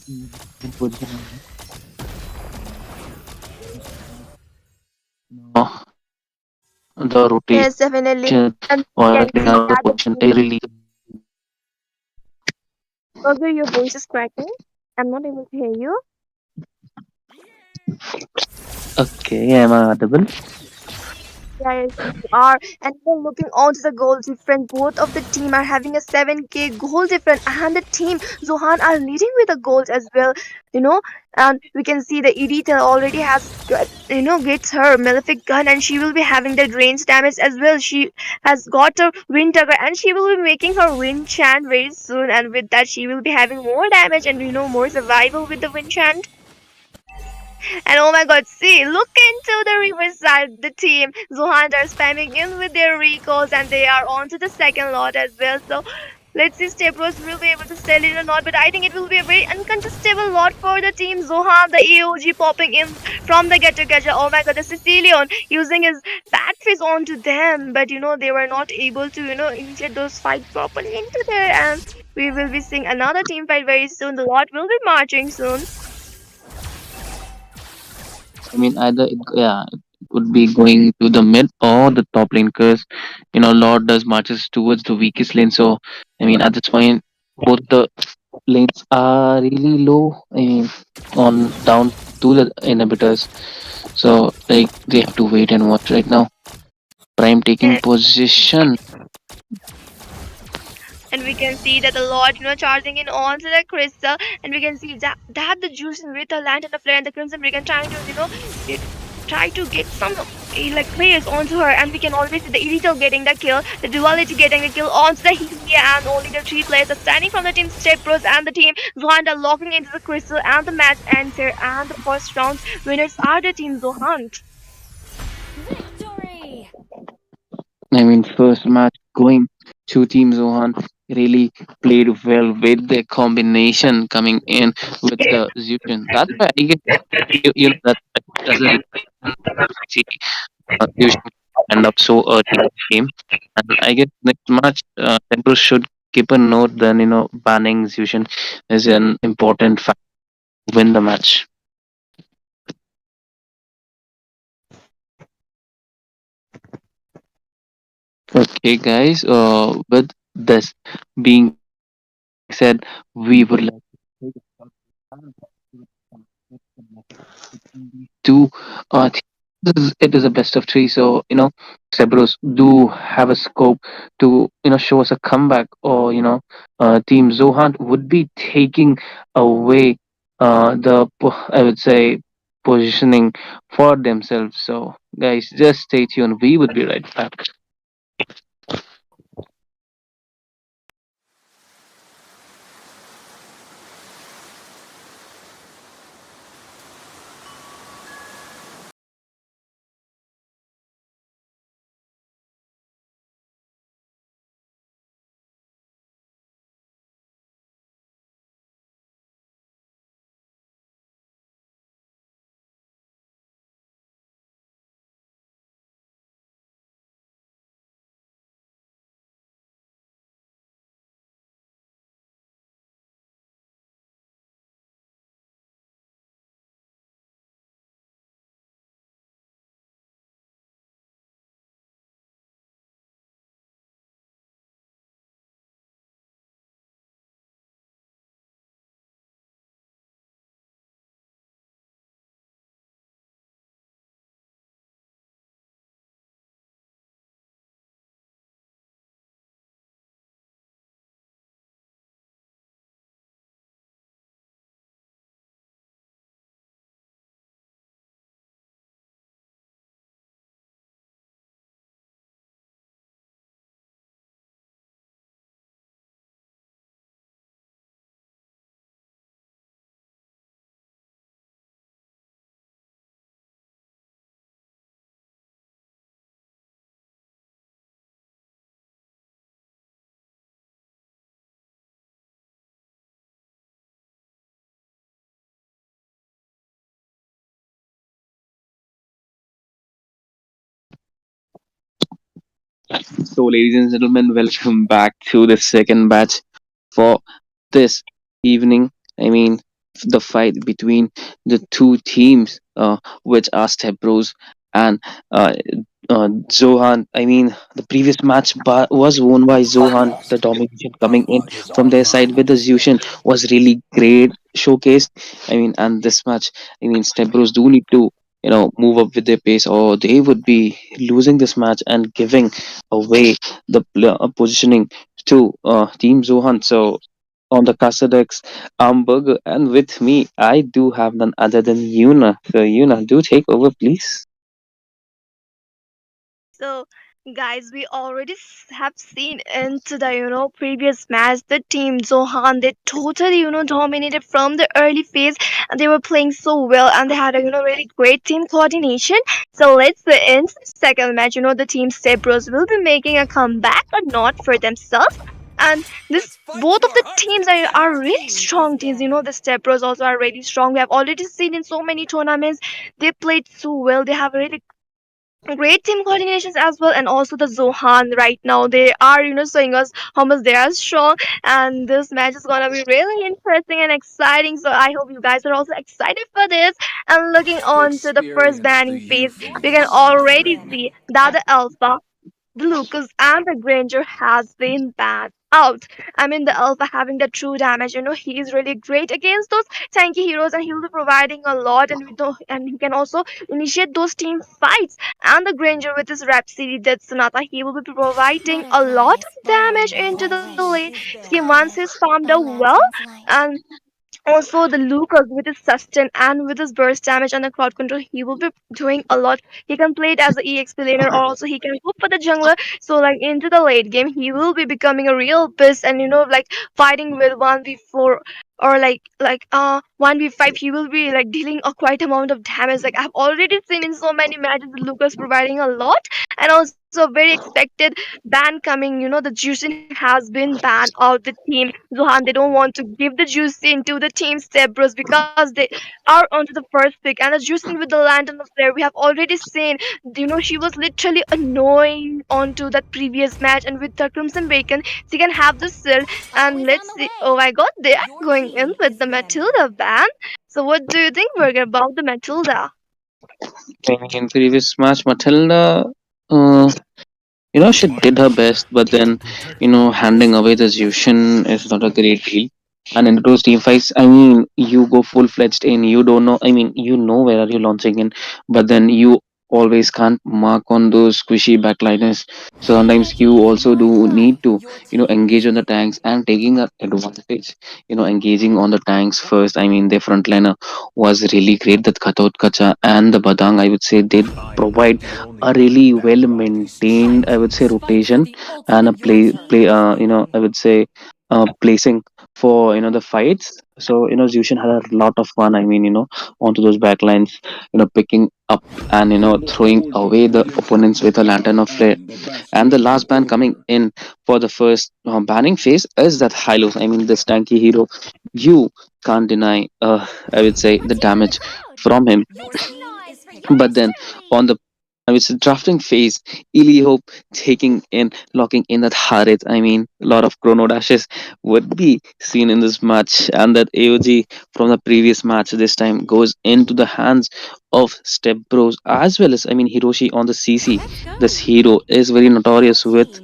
uh, the Yes, rotation definitely. And or we the can clearing see out the that the position team, really. Burger, your voice is cracking. I'm not able to hear you. Okay, am I audible? Yes, you are. And then looking on to the goal difference, both of the team are having a 7k goal difference, and the team Zohan are leading with the goals as well. You know, and we can see the Edita already gets her malefic gun, and she will be having the range damage as well. She has got a wind dagger, and she will be making her wind chant very soon. And with that, she will be having more damage and more survival with the wind chant. And oh my god, see, look into the riverside. The team Zohant are spamming in with their recalls, and they are on to the second lot as well. So let's see if StepBros will be able to sell it or not. But I think it will be a very uncontestable lot for the team Zohan. The AOG popping in from the getter catcher. Oh my god, the Sicilian using his bat fizz onto them. But they were not able to, initiate those fights properly into there. And we will be seeing another team fight very soon. The lot will be marching soon. I mean, either it would be going to the mid or the top lane because Lord does marches towards the weakest lane. So I mean, at this point, both the lanes are really low. I mean, on down to the inhibitors. So like they have to wait and watch right now. Prime taking Yes. position. And we can see that the Lord, charging in onto the crystal, and we can see that the juice with the lantern of flare and the crimson brigand trying to, try to get some like players onto her, and we can always see the Irito getting the kill, the Duality getting the kill onto the Helia, and only the three players are standing from the team StepBros and the team Zohant are locking into the crystal, and the match ends here. And the first round winners are the team Zohant. Victory! I mean, first match going to Team Zohan really played well with the combination coming in with the Zution. That's why I guess that doesn't see Zution end up so early in the game. And I guess next match, Temple should keep a note. Then banning Zution is an important factor to win the match. Okay, guys. With this being said, we would like to take a short two it is a best of three, so Cerberus do have a scope to show us a comeback, or team Zohan would be taking away I would say positioning for themselves. So guys, just stay tuned, we would be right back. So, ladies and gentlemen, welcome back to the second batch for this evening. I mean, the fight between the two teams, which are Step Bros and uh, Zohan. I mean, the previous match was won by Zohan. The domination coming in from their side with the Zushin was really great showcased. I mean, and this match, I mean, Step Bros do need to move up with their pace, or they would be losing this match and giving away the positioning to Team Zohan. So on the Casadex Burger, and with me, I do have none other than Yuna. So Yuna, do take over, please. So, guys, we already have seen into the previous match the team Zohan, they totally dominated from the early phase, and they were playing so well, and they had a really great team coordination. So let's end the second match. The team Stepbros will be making a comeback, but not for themselves. And this both of the teams are really strong teams. The Stepbros also are really strong. We have already seen in so many tournaments. They played so well. They have really great team coordinations as well, and also the Zohan right now they are showing us how much they are strong, and this match is gonna be really interesting and exciting. So I hope you guys are also excited for this. And looking on to the first banning phase, we can already see that the Alpha, the Lucas, and the Granger has been banned out. I mean, the Alpha having the true damage. He is really great against those tanky heroes, and he'll be providing a lot. And and he can also initiate those team fights. And the Granger with his Rhapsody, that Sonata, he will be providing a lot of damage into the lane. He once he's farmed out well, and Also, the Lucas with his sustain and with his burst damage and the crowd control, he will be doing a lot. He can play it as an EXP laner, or also he can hook for the jungler. So, like into the late game, he will be becoming a real beast, and like fighting with 1v4 or like 1v5. He will be like dealing a quite amount of damage. Like I've already seen in so many matches, Lucas providing a lot, and also very expected ban coming. The juicing has been banned out the team. Zohan, they don't want to give the juicing into the team StepBros because they are onto the first pick. And the juicing with the Lantern of Flare, we have already seen, she was literally annoying onto that previous match. And with the Crimson Bacon, she can have the seal. And let's see. Oh my god, they are going in with the Matilda ban. So, what do you think, Burger, about the Matilda? I mean, in previous match, Matilda, uh, she did her best, but then, handing away the Zushin is not a great deal. And in those team fights, I mean, you go full fledged in, you don't know, I mean, you know where are you launching in, but then you always can't mark on those squishy backliners. So sometimes you also do need to, engage on the tanks and taking that advantage, engaging on the tanks first. I mean, their frontliner was really great. That Khatot Kacha and the Badang, I would say, they provide a really well maintained, I would say, rotation and a I would say, placing for the fights. So Zushin had a lot of fun. I mean, onto those backlines, picking up and throwing away the opponents with a lantern of flare. And the last ban coming in for the first banning phase is that Hylos. I mean, this tanky hero, you can't deny. I would say the damage from him. But then on the, I would say, drafting phase, Ili Hope taking in, locking in that Harith. I mean, a lot of chrono dashes would be seen in this match, and that AOG from the previous match this time goes into the hands of Step Bros as well as, I mean, Hiroshi on the CC. This hero is very notorious with,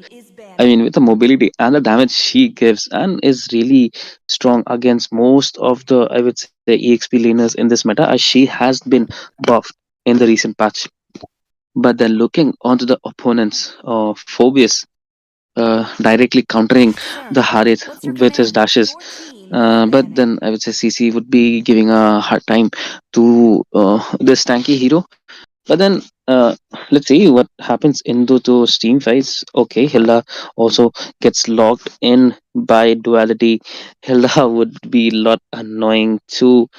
I mean, with the mobility and the damage she gives, and is really strong against most of the, I would say, EXP laners in this meta, as she has been buffed in the recent patch. But then looking onto the opponents, Phobius directly countering the Harith with his dashes. But then I would say CC would be giving a hard time to this tanky hero. But then let's see what happens into those team fights. Okay, Hilda also gets locked in by duality. Hilda would be a lot annoying too.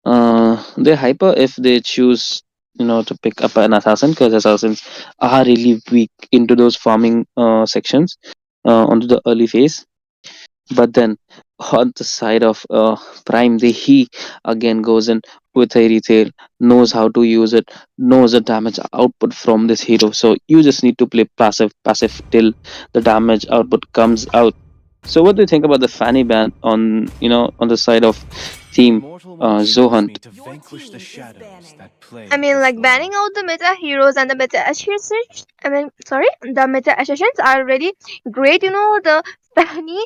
They're hyper if they choose, to pick up an assassin, because assassins are really weak into those farming sections onto the early phase. But then on the side of Prime, he again goes in with a retail, knows how to use it, knows the damage output from this hero. So you just need to play passive till the damage output comes out. So what do you think about the Fanny ban on, on the side of team Zohunt? I mean, like banning out the meta heroes and the meta assassins. I mean, sorry, the meta assassins are really great. The Fanny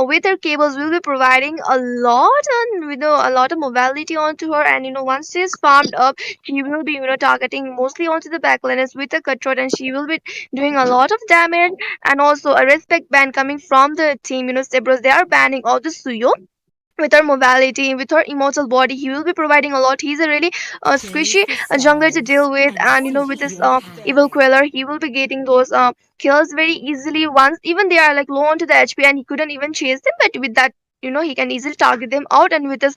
with her cables will be providing a lot and a lot of mobility onto her. And once she's farmed up, she will be targeting mostly onto the backliners with a cutthroat, and she will be doing a lot of damage. And also a respect ban coming from the team. Zebras, they are banning all the Suyo with her mobility, with her immortal body. He will be providing a lot. He's a really squishy jungler to deal with, and with his evil queller, he will be getting those kills very easily. Once even they are like low onto the HP, and he couldn't even chase them, but with that. He can easily target them out, and with his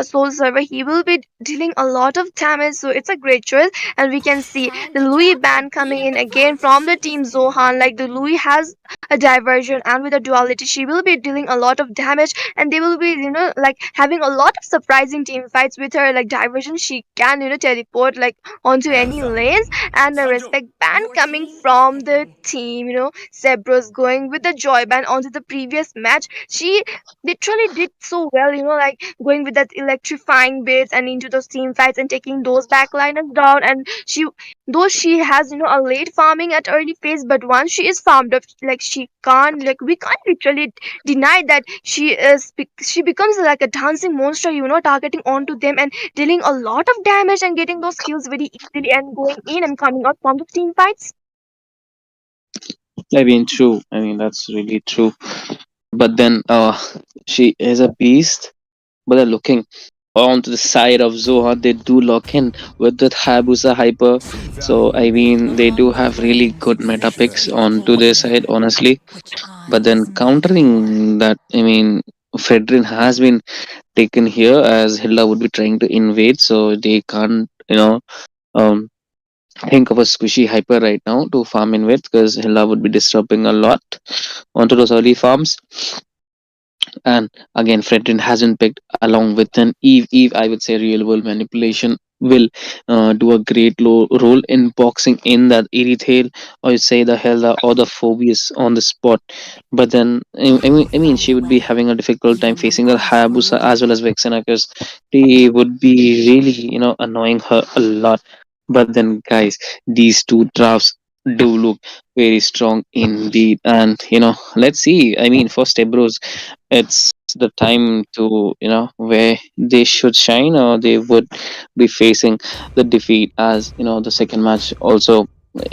soul server, he will be dealing a lot of damage. So it's a great choice, and we can see the Louis ban coming in again from the team Zohan. Like the Louis has a diversion, and with a duality, she will be dealing a lot of damage, and they will be like having a lot of surprising team fights with her like diversion. She can teleport like onto any lanes, and a respect ban coming from the team. Zebras going with the joy ban onto the previous match. She literally did so well, like going with that electrifying bits and into those team fights and taking those backliners down. And though she has a late farming at early phase, but once she is farmed up, like she can't, like we can't literally deny that she becomes like a dancing monster, targeting onto them and dealing a lot of damage and getting those kills very easily and going in and coming out from the team fights. I mean, true. I mean, that's really true. But then she is a beast. but they're looking onto the side of Zohan. They do lock in with the Hayabusa Hyper. So I mean, they do have really good meta picks onto their side, honestly. But then countering that, I mean, Fredrin has been taken here as Hilda would be trying to invade, so they can't, um, think of a squishy hyper right now to farm in with, because Hilda would be disrupting a lot onto those early farms. And again, Fredrin hasn't picked along with an Eve. Eve, I would say, real world manipulation will do a great role in boxing in that Erithale, or you say the Helda or the Phobius on the spot. But then, I mean, she would be having a difficult time facing the Hayabusa as well as Vexena, because they would be really, annoying her a lot. But then, guys, these two drafts do look very strong indeed. And, let's see. I mean, for StepBros, it's the time to where they should shine, or they would be facing the defeat as the second match also.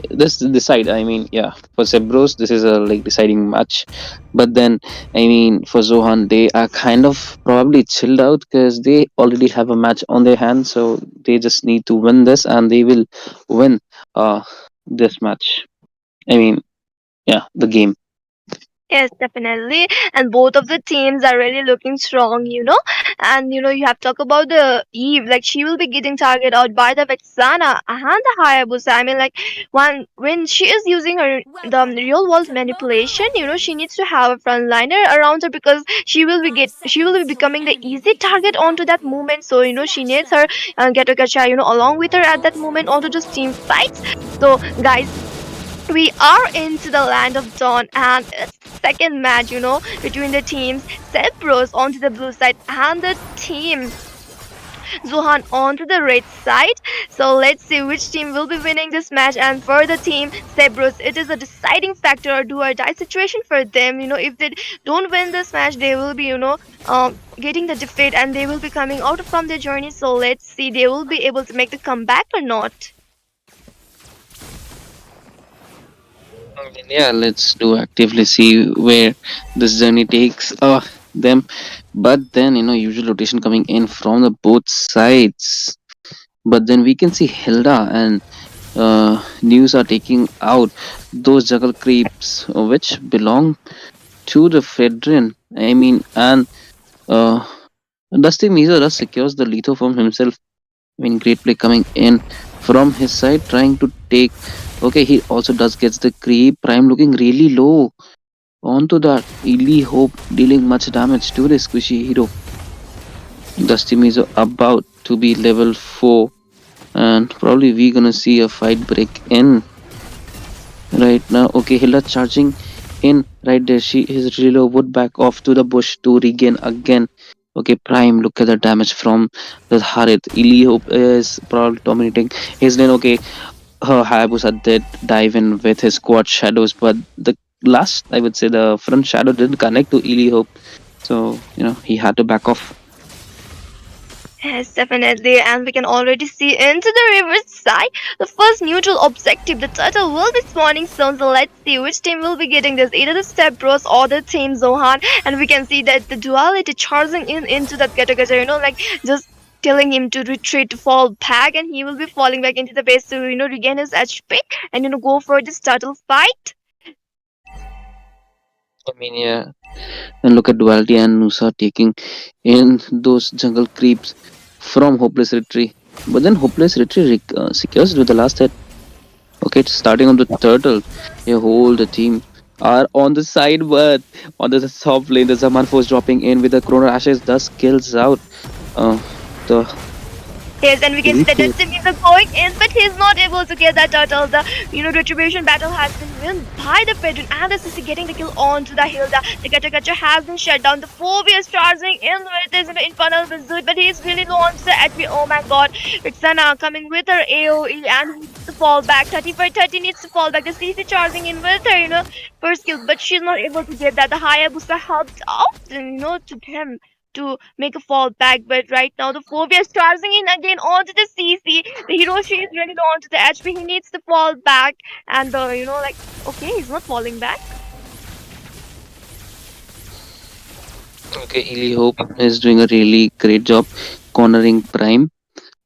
This decide, I mean, yeah, for Zebros this is a like deciding match. But then, I mean, for Zohan, they are kind of probably chilled out because they already have a match on their hands, so they just need to win this and they will win uh this match. I mean, yeah, the game. Yes, definitely. And both of the teams are really looking strong. And you have talked about the Eve, like she will be getting targeted out by the Vexana and the Hayabusa. I mean, like when she is using her the real world manipulation, she needs to have a frontliner around her because she will be becoming the easy target onto that moment. So she needs her Geto Gacha, along with her at that moment onto just team fights. So guys, we are into the land of dawn, and it's second match, between the teams Sepros onto the blue side and the team Zuhan onto the red side. So let's see which team will be winning this match. And for the team Sepros, it is a deciding factor or do or die situation for them. If they don't win this match, they will be getting the defeat and they will be coming out from their journey. So let's see, they will be able to make the comeback or not. I mean, yeah, let's do actively see where this journey takes them. But then, usual rotation coming in from the both sides. But then we can see Hilda and News are taking out those juggle creeps, which belong to the Fedrin. I mean, and uh, Dusty Mizo does secures the lethal from himself. I mean, great play coming in from his side, trying to take. Okay, he also does gets the creep. Prime looking really low. Onto that, Ely Hope dealing much damage to the squishy hero. Dusty Mizo about to be level 4, and probably we gonna see a fight break in right now. Okay, Hilda charging in right there. She is really low. Would back off to the bush to regain again. Okay, Prime, look at the damage from the Harith. Ely Hope is probably dominating his lane. Okay, Hayabusa did dive in with his quad shadows, but the last, I would say, the front shadow didn't connect to Ely Hope. So, he had to back off. Yes, definitely, and we can already see into the reverse side. The first neutral objective, the turtle will be spawning soon. So let's see which team will be getting this, either the StepBros or the team Zohan. And we can see that the duality charging in into that Gacha, like just telling him to retreat, to fall back, and he will be falling back into the base to regain his HP and go for this turtle fight. I mean, yeah. And look at Duality and Nusa taking in those jungle creeps from Hopeless Retreat. But then Hopeless Retreat secures with the last hit. Okay, it's starting on the turtle. A whole the team are on the side, but on the top lane, the Zaman Force dropping in with the Chrono Ashes thus kills out the Yes, and we can see that Destiny is going in, but he's not able to get that turtle. The retribution battle has been won by the Pedron and the Sissy getting the kill onto the Hilda. The Gacha has been shut down. The Phobia is charging in with his infernal pursuit, but he's really low onto the HP. Oh my god. Vixana coming with her AoE and needs to fall back. 30 for 30 needs to fall back. The CC charging in with her, first kill, but she's not able to get that. The Hayabusa helped out, to him to make a fall back, but right now the Phobia is charging in again onto the CC. The Hiroshi is really low onto the HP. He needs to fall back, and okay, he's not falling back. Okay, Ely Hope is doing a really great job cornering Prime.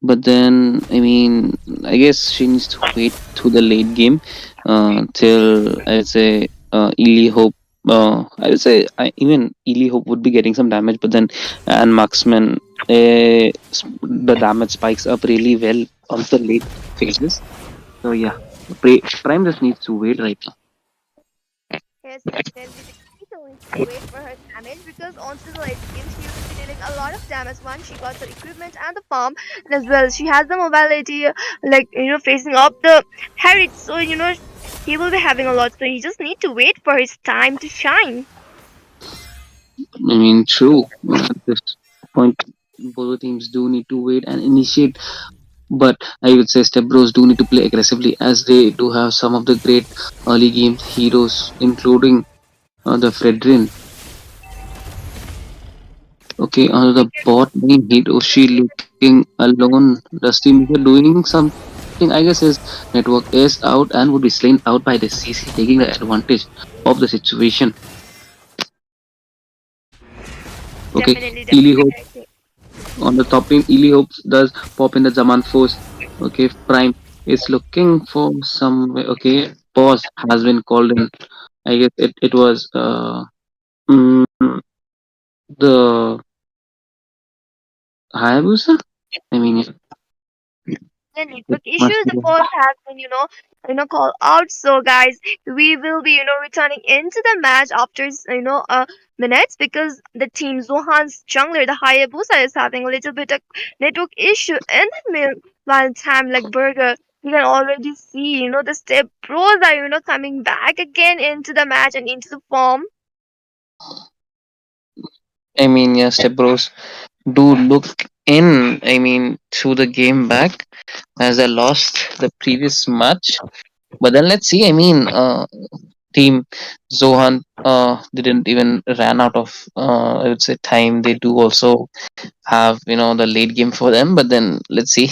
But then, I mean, I guess she needs to wait to the late game till I would say Ely Hope. I would say even Ely Hope would be getting some damage, but then and Marksman, the damage spikes up really well on the late phases. So yeah, Prime just needs to wait right now. Yes, definitely. The key needs to wait for her damage because onto the late game she will be dealing a lot of damage. One, she got the equipment and the farm, and as well she has the mobility, like facing up the Harry. So he will be having a lot. So he just need to wait for his time to shine. I mean, true. At this point, both the teams do need to wait and initiate. But I would say StepBros do need to play aggressively as they do have some of the great early game heroes, including the Fredrin. Okay, on the bot lane, Hiroshi looking alone. Dusty Meter doing something. I guess his network is out and would be slain out by the CC, taking the advantage of the situation. Okay, Definitely, Ely definitely. Hope on the top lane. Ely Hope does pop in the Zaman Force. Okay, Prime is looking for some. Okay, pause has been called in. I guess it was mm, the Hayabusa. I mean, The it network must issue be. the post has been called out. So guys, we will be returning into the match after minutes because the team Zohan's jungler the Hayabusa is having a little bit of network issue in the meanwhile time like Burger. You can already see the step pros are coming back again into the match and into the form. I mean, yeah, StepBros do look in. I mean, to the game back as I lost the previous match. But then let's see. I mean, team Zohan didn't even ran out of I would say time. They do also have the late game for them. But then let's see.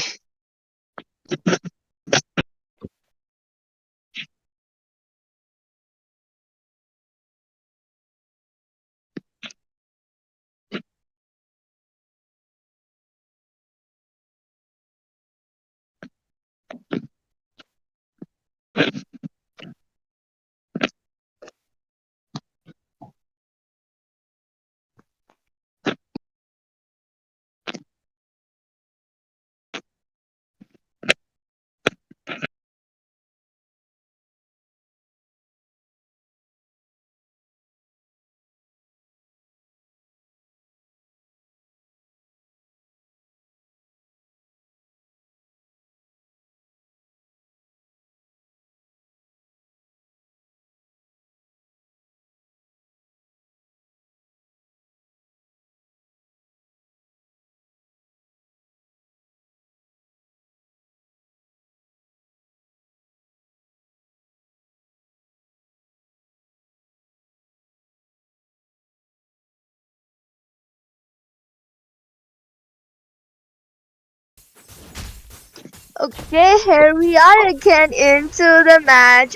Okay, here we are again into the match.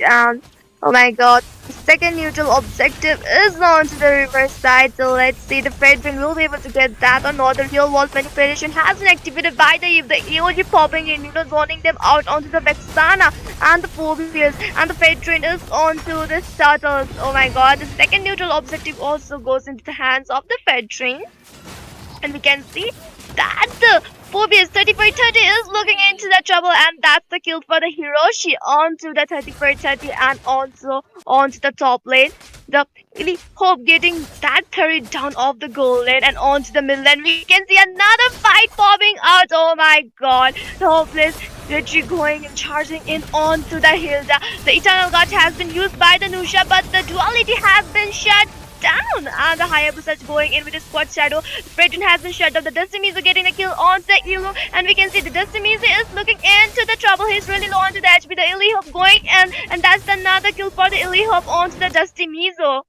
Oh my god, the second neutral objective is on to the reverse side. So let's see the Fredrin will be able to get that or not. The real world manipulation has been activated by the Eve. The AOG popping in, zoning them out onto the Vexana and the Phobias. And the Fredrin is onto the Turtles. Oh my god, the second neutral objective also goes into the hands of the Fredrin. And we can see that the Phobius 30/30 is looking into the trouble, and that's the kill for the Hiroshi onto the 30/30 and also onto the top lane. The really Hope getting that 30 down off the goal lane and onto the middle lane. We can see another fight popping out. Oh my god, the Hopeless literally going and charging in onto the Hilda. The Eternal God has been used by the Nusha, but the duality has been shut down, and the Hayabusa is going in with his squad shadow. Fredrin has been shut down. The Destimizu getting a kill on the Elu, and we can see the Destimizu is looking into the trouble. He's really low onto the HP. The Illy Hope going in, and that's another kill for the Illy Hope onto the Destimizu.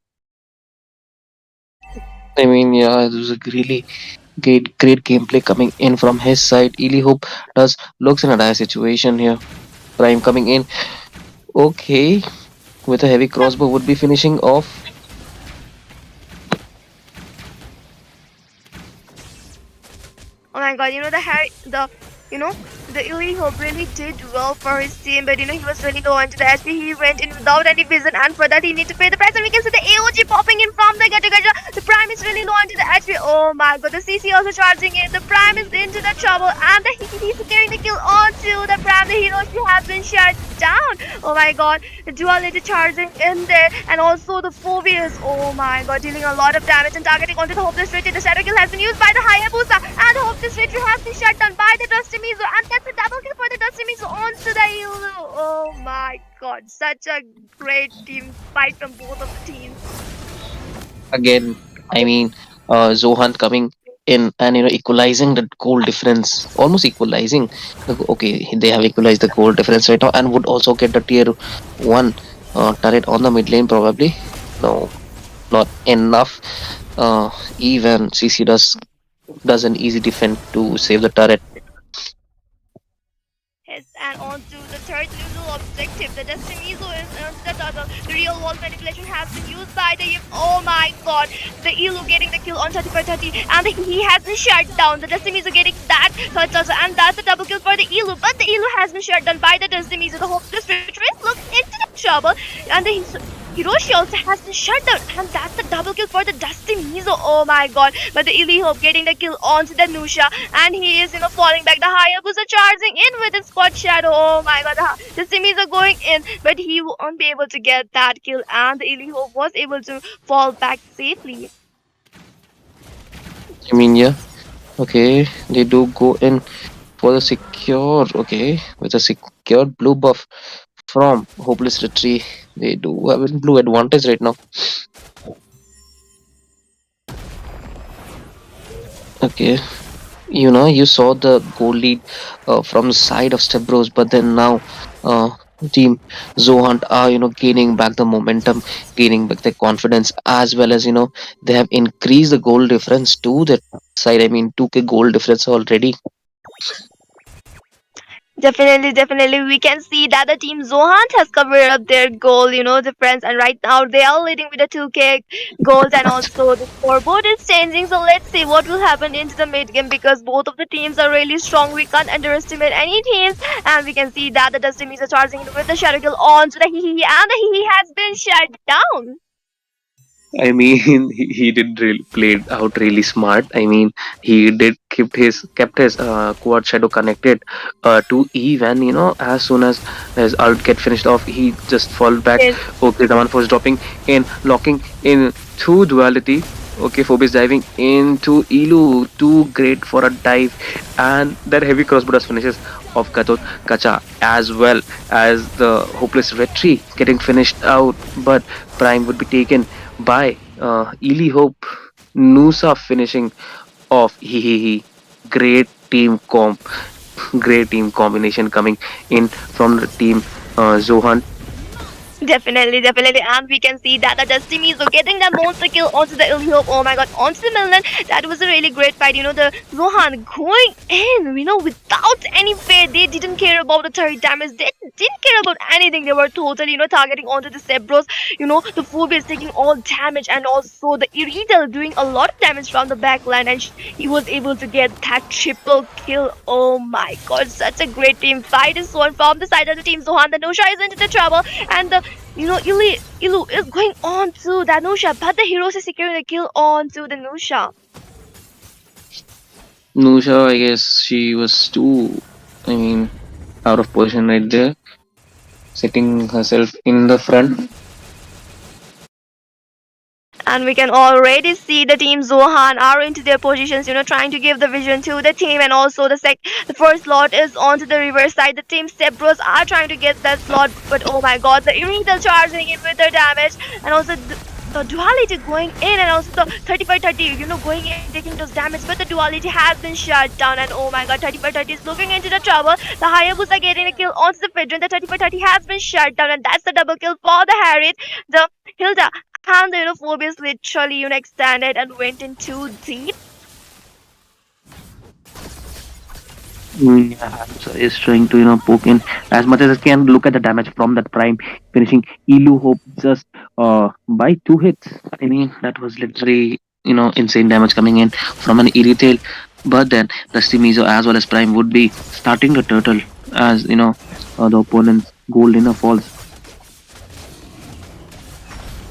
I mean, yeah, it was a really great gameplay coming in from his side. Ely Hope does looks in a dire situation here. Prime coming in. Okay, with a heavy crossbow would be finishing off. Oh my god, you know, the Illy Hope really did well for his team, but he was really low onto the HP. He went in without any vision, and for that he need to pay the price. And we can see the AOG popping in from the Gacha. The Prime is really low onto the HP. Oh my god, the CC also charging in. The Prime is into the trouble, and he's securing the kill onto the Prime. The Hiroshi has been shut down. Oh my god, the duality charging in there, and also the Phobias. Oh my god, dealing a lot of damage and targeting onto the Hopeless Retry. The Shadow Kill has been used by the Hayabusa, and the Hopeless Retry has been shut down by the Dusty Mizu, and that's a double kill for the Dusty Mizu onto the Ilu. Oh my god, such a great team fight from both of the teams. Again, I mean, ZOHUNT coming in and equalizing the goal difference, almost equalizing. Okay, they have equalized the goal difference right now, and would also get the tier 1 turret on the mid lane probably. No, not enough. Even CC does an easy defend to save the turret. Yes, and on to the third little objective. The Destiny Mizu is on the turtle. The real wall manipulation has been used by the oh my god. The Elu getting the kill on 30/30, and he has been shut down. The Destiny Mizu getting that third turtle, and that's a double kill for the Elu. But the Elu has been shut down by the Destiny Mizu. The hopeless retreat looks into the trouble, and the Hiroshi also has been shut down, and that's the double kill for the Dusty Mizo. Oh my god. But the Illy Hope getting the kill onto the Nusha, and he is, falling back. The Hayabusa charging in with his squad shadow. Oh my god. The Mizo going in, but he won't be able to get that kill, and the Illy Hope was able to fall back safely. I mean, yeah. Okay, they do go in for the secure. Okay, with a secured blue buff from Hopeless Retry. They do have a blue advantage right now. Okay, you saw the goal lead from the side of StepBros, but then now team ZOHUNT are gaining back the momentum, gaining back their confidence, as well as they have increased the goal difference to the side. I mean, 2k goal difference already. Definitely. We can see that the team ZOHUNT has covered up their goal, difference, and right now they are leading with the 2k goals, and also the scoreboard is changing. So let's see what will happen into the mid game, because both of the teams are really strong. We can't underestimate any teams, and we can see that the Dusty Miz are charging in with the Shadow Kill on to the Hihi, and the Hihi has been shut down. I mean, he did really played out really smart. I mean, he did kept his quad shadow connected to Eve, and as soon as his ult get finished off, he just fall back. Yes. Okay, the one force dropping in, locking in to duality. Okay, Phobos diving into Elu, too great for a dive, and that heavy crossbow finishes of Gacha, as well as the hopeless retry getting finished out, but Prime would be taken by Ely Hope. Nusa finishing off. He. Great team great team combination coming in from the team ZOHUNT. Definitely, and we can see that the Dusty Mizo getting that monster kill onto the Illy Hope. Oh my god, onto the Milan. That was a really great fight. The ZOHUNT going in, without any fear. They didn't care about the 30 damage. They didn't care about anything. They were totally, targeting onto the StepBros. The Phobia is taking all damage, and also the Irital doing a lot of damage from the backline, and he was able to get that triple kill. Oh my god, such a great team fight is one from the side of the team ZOHUNT. The Nusha is into the trouble, and the Ilu is going on to the Nusha, but the heroes is securing the kill on to the Nusha. Nusha, I guess she was too, out of position right there, setting herself in the front. And we can already see the team ZOHUNT are into their positions, trying to give the vision to the team, and also the first slot is onto the reverse side. The team StepBros are trying to get that slot, but oh my god, the Irital charging in with their damage, and also the duality going in, and also the 35/30, going in taking those damage, but the duality has been shut down, and oh my god, 35/30 is looking into the trouble. The Hayabusa getting a kill onto the Fidrin. The 35/30 has been shut down, and that's the double kill for the Harriet. The Hilda and the Phobias literally extended and went in too deep. Yeah, so is trying to poke in as much as it can. Look at the damage from that Prime finishing Elu Hope just by 2 hits. I mean, that was literally insane damage coming in from an Irital. But then Dusty Mizo as well as Prime would be starting the turtle as the opponent's gold dinner falls.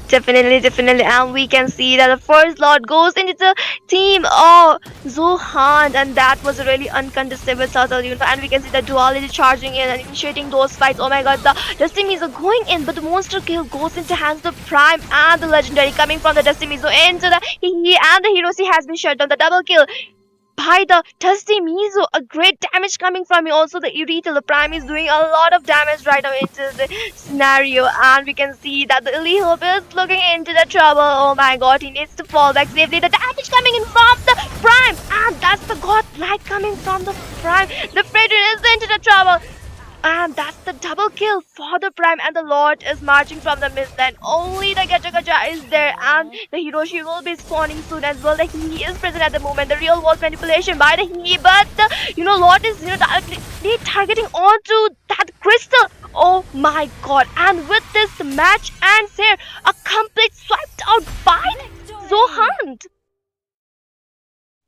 Definitely, and we can see that the first lot goes into the team of ZOHUNT, and that was a really uncontestable turtle, and we can see the duality charging in and initiating those fights. Oh my god, the Dusty Mizo going in, but the monster kill goes into hands of the Prime and the Legendary coming from the Dusty Mizo into the he and the Hiroshi has been shut down. The double kill by the Dusty Mizo, a great damage coming from you. Also, the Irithel, the Prime is doing a lot of damage right now into the scenario, and we can see that the Elihope is looking into the trouble. Oh my god, he needs to fall back safely. The damage coming in from the Prime, and that's the god light coming from the Prime. The Fredrin is into the trouble. And that's the double kill for the Prime, and the Lord is marching from the mist. And only the Gacha Gacha is there, and the Hiroshi will be spawning soon as well. The He is present at the moment. The real world manipulation by the He, but the Lord is directly targeting onto that crystal. Oh my god! And with this match ends here, a complete swiped out by ZOHUNT.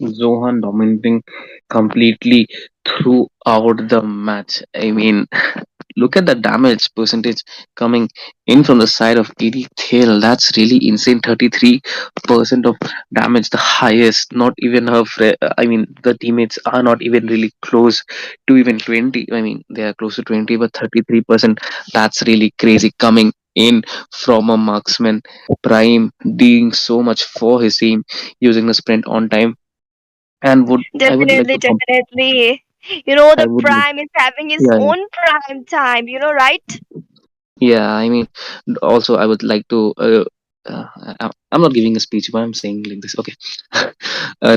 Zohan dominating completely throughout the match. I mean, look at the damage percentage coming in from the side of AD Tail. That's really insane. 33% of damage, the highest. Not even I mean, the teammates are not even really close to even 20. I mean, they are close to 20, but 33%. That's really crazy coming in from a marksman. Prime doing so much for his team, using the sprint on time. And would I would like to Definitely. I The would Prime is having his yeah, own prime time, right? yeah, I mean, also I would like to. I'm not giving a speech, but I'm saying like this. Okay,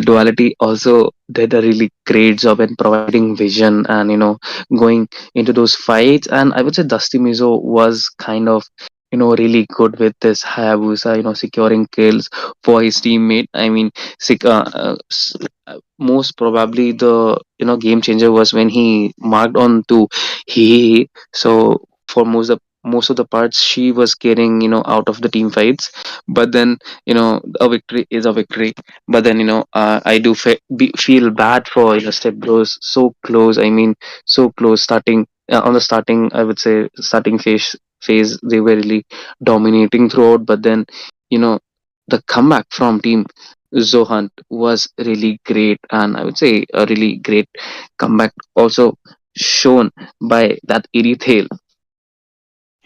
Duality also did a really great job in providing vision and going into those fights. And I would say Dusty Mizo was kind of really good with this Hayabusa, securing kills for his teammate. I mean, most probably the game changer was when he marked on to he. So for most of the parts she was getting out of the team fights, but then a victory is a victory. But then I do feel bad for StepBros, so close. I mean, so close starting on the starting, I would say starting phase they were really dominating throughout, but then you know the comeback from team Zohunt was really great, and I would say a really great comeback also shown by that Irithale.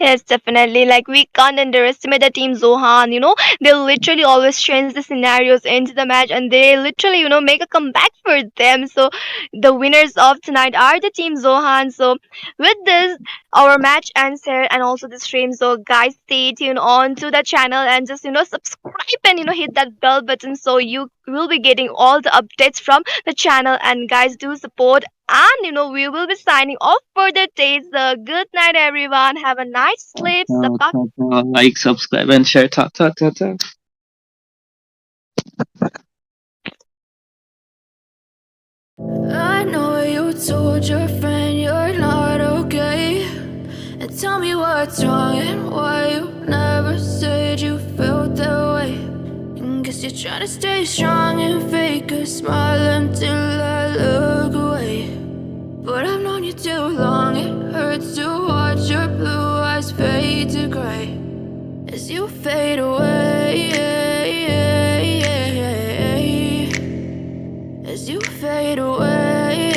Yes, definitely. Like, we can't underestimate the team Zohan. They literally always change the scenarios into the match, and they literally, make a comeback for them. So, the winners of tonight are the team Zohan. So, with this, our match ends here, and also the stream. So, guys, stay tuned on to the channel and just, subscribe and, hit that bell button so you will be getting all the updates from the channel. And, guys, do support, and we will be signing off for the day. So good night, everyone. Have a nice sleep. Like, subscribe, and share. Ta ta ta ta. I know you told your friend you're not okay. And tell me what's wrong and why you never said you felt that way. And guess you're trying to stay strong and fake a smile until I look away. But I've known you too long, it hurts to watch your blue eyes fade to gray as you fade away. As you fade away.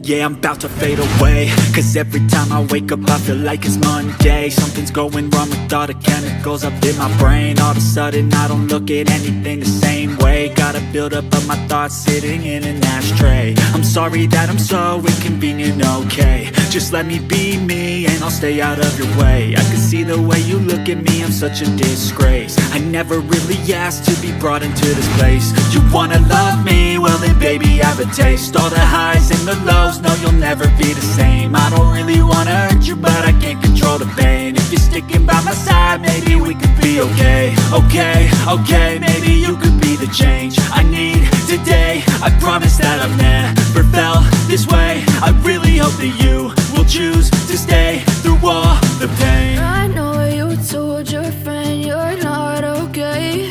Yeah, I'm about to fade away, cause every time I wake up I feel like it's Monday. Something's going wrong with all the chemicals up in my brain. All of a sudden I don't look at anything the same way. Gotta build up of my thoughts sitting in an ashtray. I'm sorry that I'm so inconvenient, okay. Just let me be me and I'll stay out of your way. I can see the way you look at me, I'm such a disgrace. I never really asked to be brought into this place. You wanna love me? Well then baby I have a taste. All the highs and the lows, no you'll never be the same. I don't really wanna hurt you but I can't control the pain. If you're sticking by my side maybe we could be okay. Okay, maybe you could be the change I need today. I promise that I've never felt this way. I really hope that you will choose to stay through all the pain. I know you told your friend you're not okay.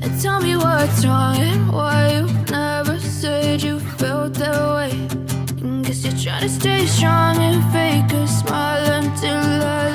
And tell me what's wrong and why you never said you felt that way. Guess you're trying to stay strong and fake a smile until I